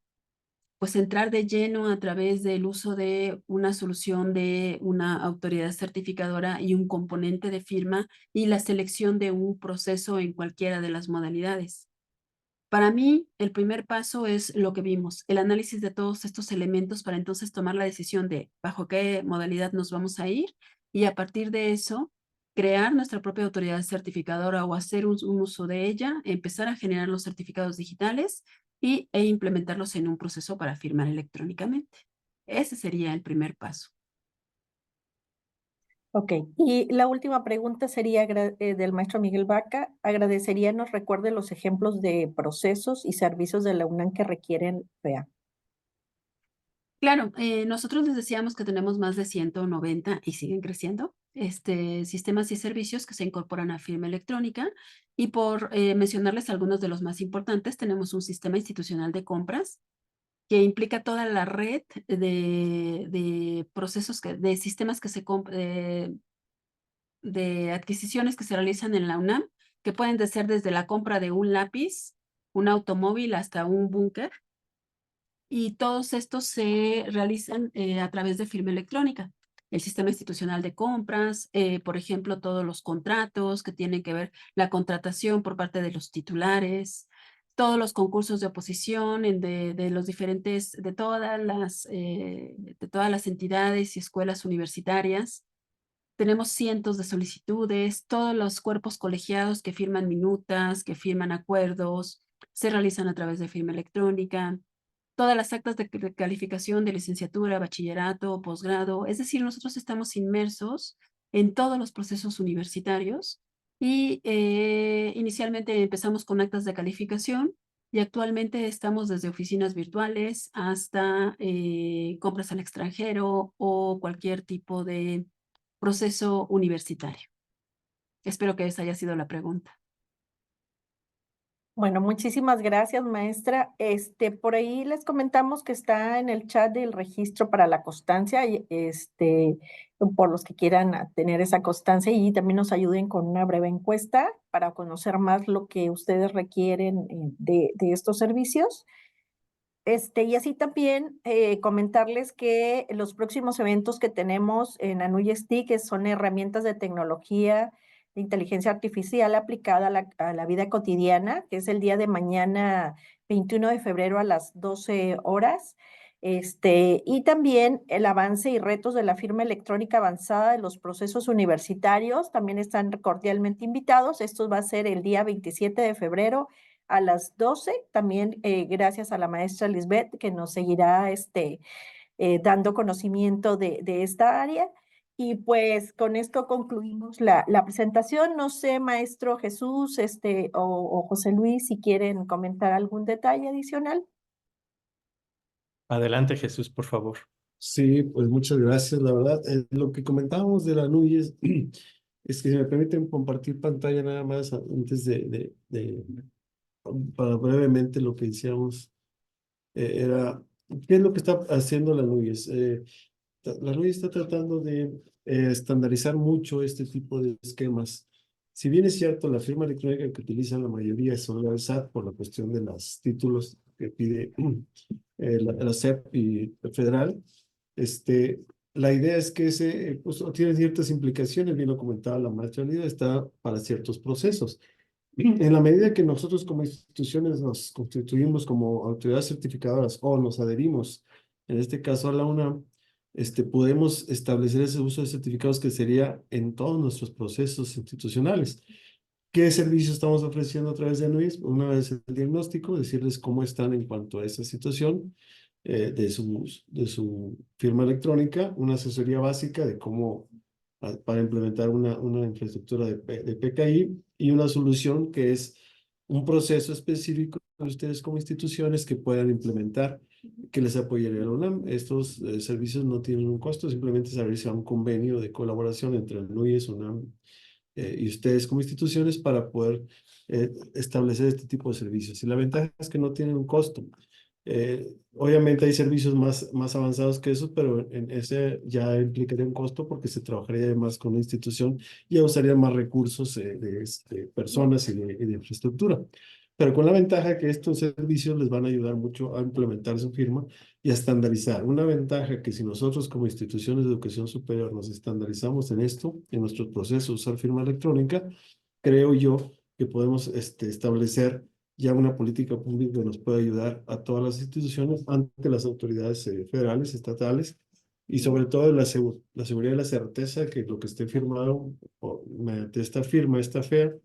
pues entrar de lleno a través del uso de una solución de una autoridad certificadora y un componente de firma y la selección de un proceso en cualquiera de las modalidades. Para mí, el primer paso es lo que vimos, el análisis de todos estos elementos para entonces tomar la decisión de bajo qué modalidad nos vamos a ir y a partir de eso, crear nuestra propia autoridad certificadora o hacer un uso de ella, empezar a generar los certificados digitales e implementarlos en un proceso para firmar electrónicamente. Ese sería el primer paso. Ok, y la última pregunta sería del maestro Miguel Vaca. Agradecería nos recuerde los ejemplos de procesos y servicios de la UNAM que requieren FEA. Claro, nosotros les decíamos que tenemos más de 190 y siguen creciendo sistemas y servicios que se incorporan a firma electrónica y por mencionarles algunos de los más importantes, tenemos un sistema institucional de compras que implica toda la red de procesos, de sistemas de adquisiciones que se realizan en la UNAM, que pueden ser desde la compra de un lápiz, un automóvil hasta un búnker. Y todos estos se realizan a través de firma electrónica. El sistema institucional de compras, por ejemplo, todos los contratos que tienen que ver la contratación por parte de los titulares, todos los concursos de oposición de los diferentes, de todas las entidades y escuelas universitarias. Tenemos cientos de solicitudes, todos los cuerpos colegiados que firman minutas, que firman acuerdos, se realizan a través de firma electrónica. Todas las actas de calificación de licenciatura, bachillerato, posgrado, es decir, nosotros estamos inmersos en todos los procesos universitarios y inicialmente empezamos con actas de calificación y actualmente estamos desde oficinas virtuales hasta compras al extranjero o cualquier tipo de proceso universitario. Espero que esa haya sido la pregunta. Bueno, muchísimas gracias, maestra. Por ahí les comentamos que está en el chat del registro para la constancia, y por los que quieran tener esa constancia y también nos ayuden con una breve encuesta para conocer más lo que ustedes requieren de estos servicios. Y así también comentarles que los próximos eventos que tenemos en ANUYESTI, que son herramientas de tecnología de inteligencia artificial aplicada a la vida cotidiana, que es el día de mañana, 21 de febrero a las 12 horas. Y también el avance y retos de la firma electrónica avanzada de los procesos universitarios, también están cordialmente invitados. Esto va a ser el día 27 de febrero a las 12, también gracias a la maestra Lisbeth, que nos seguirá dando conocimiento de esta área. Y pues con esto concluimos la presentación. No sé, maestro Jesús o José Luis, si quieren comentar algún detalle adicional. Adelante, Jesús, por favor. Sí, pues muchas gracias. La verdad, lo que comentábamos de la NUYES es que si me permiten compartir pantalla nada más antes para brevemente lo que decíamos, era, ¿qué es lo que está haciendo la NUYES? La NUYES está tratando de estandarizar mucho este tipo de esquemas. Si bien es cierto, la firma electrónica que utilizan la mayoría es solo el SAT por la cuestión de los títulos que pide la SEP y el federal, la idea es que pues, tiene ciertas implicaciones, bien lo comentaba la maestra Lida, está para ciertos procesos. En la medida que nosotros como instituciones nos constituimos como autoridades certificadoras o nos adherimos, en este caso a la UNAM, podemos establecer ese uso de certificados que sería en todos nuestros procesos institucionales. ¿Qué servicios estamos ofreciendo a través de NUIS? Una vez el diagnóstico, decirles cómo están en cuanto a esa situación de su firma electrónica, una asesoría básica de cómo para implementar una infraestructura de PKI y una solución que es un proceso específico de ustedes como instituciones que puedan implementar, que les apoyaría la UNAM. Estos servicios no tienen un costo, simplemente se realiza un convenio de colaboración entre el NUIS, UNAM y ustedes como instituciones para poder establecer este tipo de servicios. Y la ventaja es que no tienen un costo. Obviamente hay servicios más avanzados que eso, pero en ese ya implicaría un costo porque se trabajaría más con una institución y ya usaría más recursos de personas y de infraestructura. Pero con la ventaja que estos servicios les van a ayudar mucho a implementar su firma y a estandarizar. Una ventaja que si nosotros como instituciones de educación superior nos estandarizamos en esto, en nuestros procesos de usar firma electrónica, creo yo que podemos establecer ya una política pública que nos puede ayudar a todas las instituciones ante las autoridades federales, estatales, y sobre todo la seguridad y la certeza que lo que esté firmado mediante esta firma, esta FEA,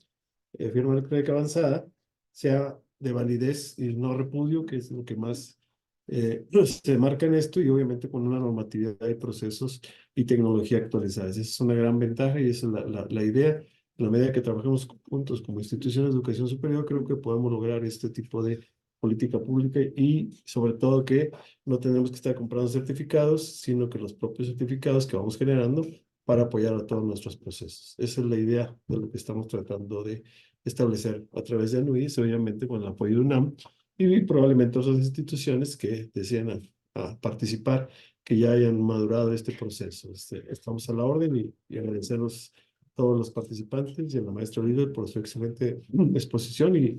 firma electrónica avanzada, sea de validez y no repudio, que es lo que más se marca en esto, y obviamente con una normatividad de procesos y tecnología actualizadas. Esa es una gran ventaja y esa es la idea. En la medida que trabajemos juntos como instituciones de educación superior, creo que podemos lograr este tipo de política pública y sobre todo que no tenemos que estar comprando certificados, sino que los propios certificados que vamos generando para apoyar a todos nuestros procesos. Esa es la idea de lo que estamos tratando de establecer a través de ANUIS, obviamente con el apoyo de UNAM y probablemente otras instituciones que deseen a participar, que ya hayan madurado este proceso. Estamos a la orden y agradecerlos a todos los participantes y a la maestra líder por su excelente exposición y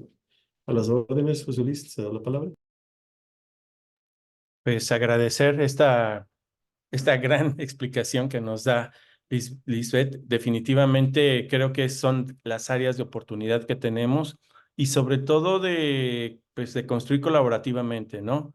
a las órdenes. José Luis, te da la palabra. Pues agradecer esta gran explicación que nos da Lisbeth. Definitivamente creo que son las áreas de oportunidad que tenemos y sobre todo pues de construir colaborativamente, ¿no?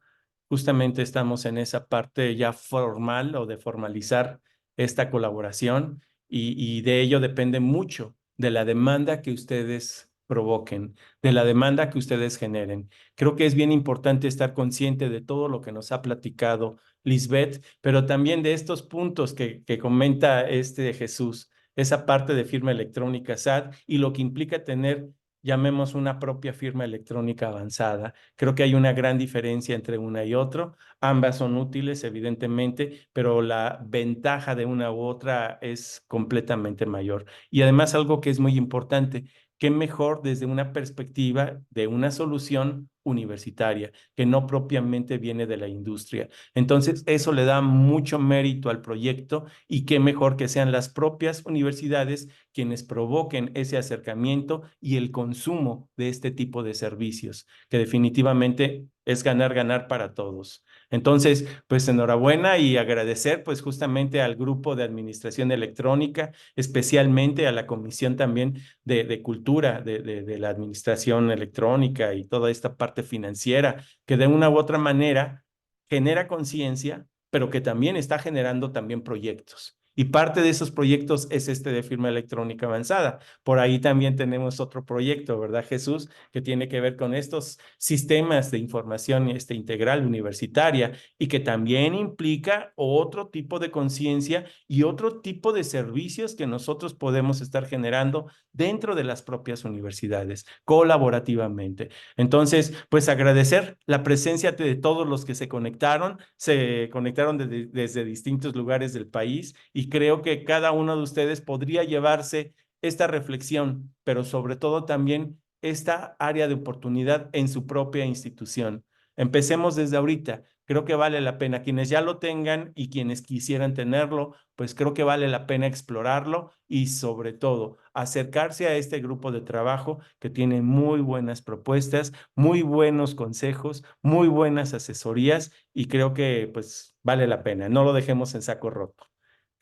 Justamente estamos en esa parte ya formal o de formalizar esta colaboración y de ello depende mucho de la demanda que ustedes provoquen, de la demanda que ustedes generen. Creo que es bien importante estar consciente de todo lo que nos ha platicado Lisbeth, pero también de estos puntos que comenta Jesús, esa parte de firma electrónica SAT y lo que implica tener, llamemos una propia firma electrónica avanzada. Creo que hay una gran diferencia entre una y otra. Ambas son útiles, evidentemente, pero la ventaja de una u otra es completamente mayor. Y además algo que es muy importante, qué mejor desde una perspectiva de una solución universitaria, que no propiamente viene de la industria. Entonces, eso le da mucho mérito al proyecto y qué mejor que sean las propias universidades quienes provoquen ese acercamiento y el consumo de este tipo de servicios, que definitivamente es ganar, ganar para todos. Entonces, pues enhorabuena y agradecer pues justamente al grupo de administración electrónica, especialmente a la comisión también de cultura de la administración electrónica y toda esta parte financiera, que de una u otra manera genera conciencia, pero que también está generando también proyectos. Y parte de esos proyectos es este de firma electrónica avanzada. Por ahí también tenemos otro proyecto, ¿verdad, Jesús? Que tiene que ver con estos sistemas de información integral universitaria y que también implica otro tipo de conciencia y otro tipo de servicios que nosotros podemos estar generando dentro de las propias universidades, colaborativamente. Entonces, pues agradecer la presencia de todos los que se conectaron desde distintos lugares del país y creo que cada uno de ustedes podría llevarse esta reflexión, pero sobre todo también esta área de oportunidad en su propia institución. Empecemos desde ahorita. Creo que vale la pena. Quienes ya lo tengan y quienes quisieran tenerlo, pues creo que vale la pena explorarlo y sobre todo acercarse a este grupo de trabajo que tiene muy buenas propuestas, muy buenos consejos, muy buenas asesorías y creo que pues vale la pena. No lo dejemos en saco roto.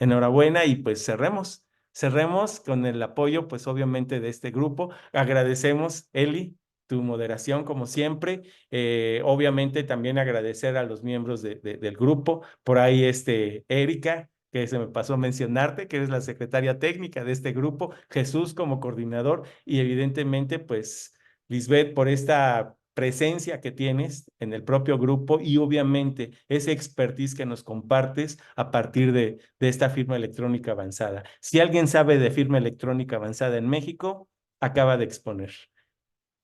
Enhorabuena y pues cerremos. Cerremos con el apoyo, pues obviamente de este grupo. Agradecemos, Eli, tu moderación como siempre. Obviamente también agradecer a los miembros del grupo. Por ahí Erika, que se me pasó mencionarte, que eres la secretaria técnica de este grupo, Jesús como coordinador y evidentemente pues Lisbeth por esta presencia que tienes en el propio grupo y obviamente ese expertise que nos compartes a partir de esta firma electrónica avanzada. Si alguien sabe de firma electrónica avanzada en México, acaba de exponer.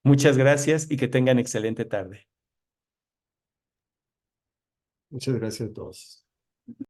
Muchas gracias y que tengan excelente tarde. Muchas gracias a todos.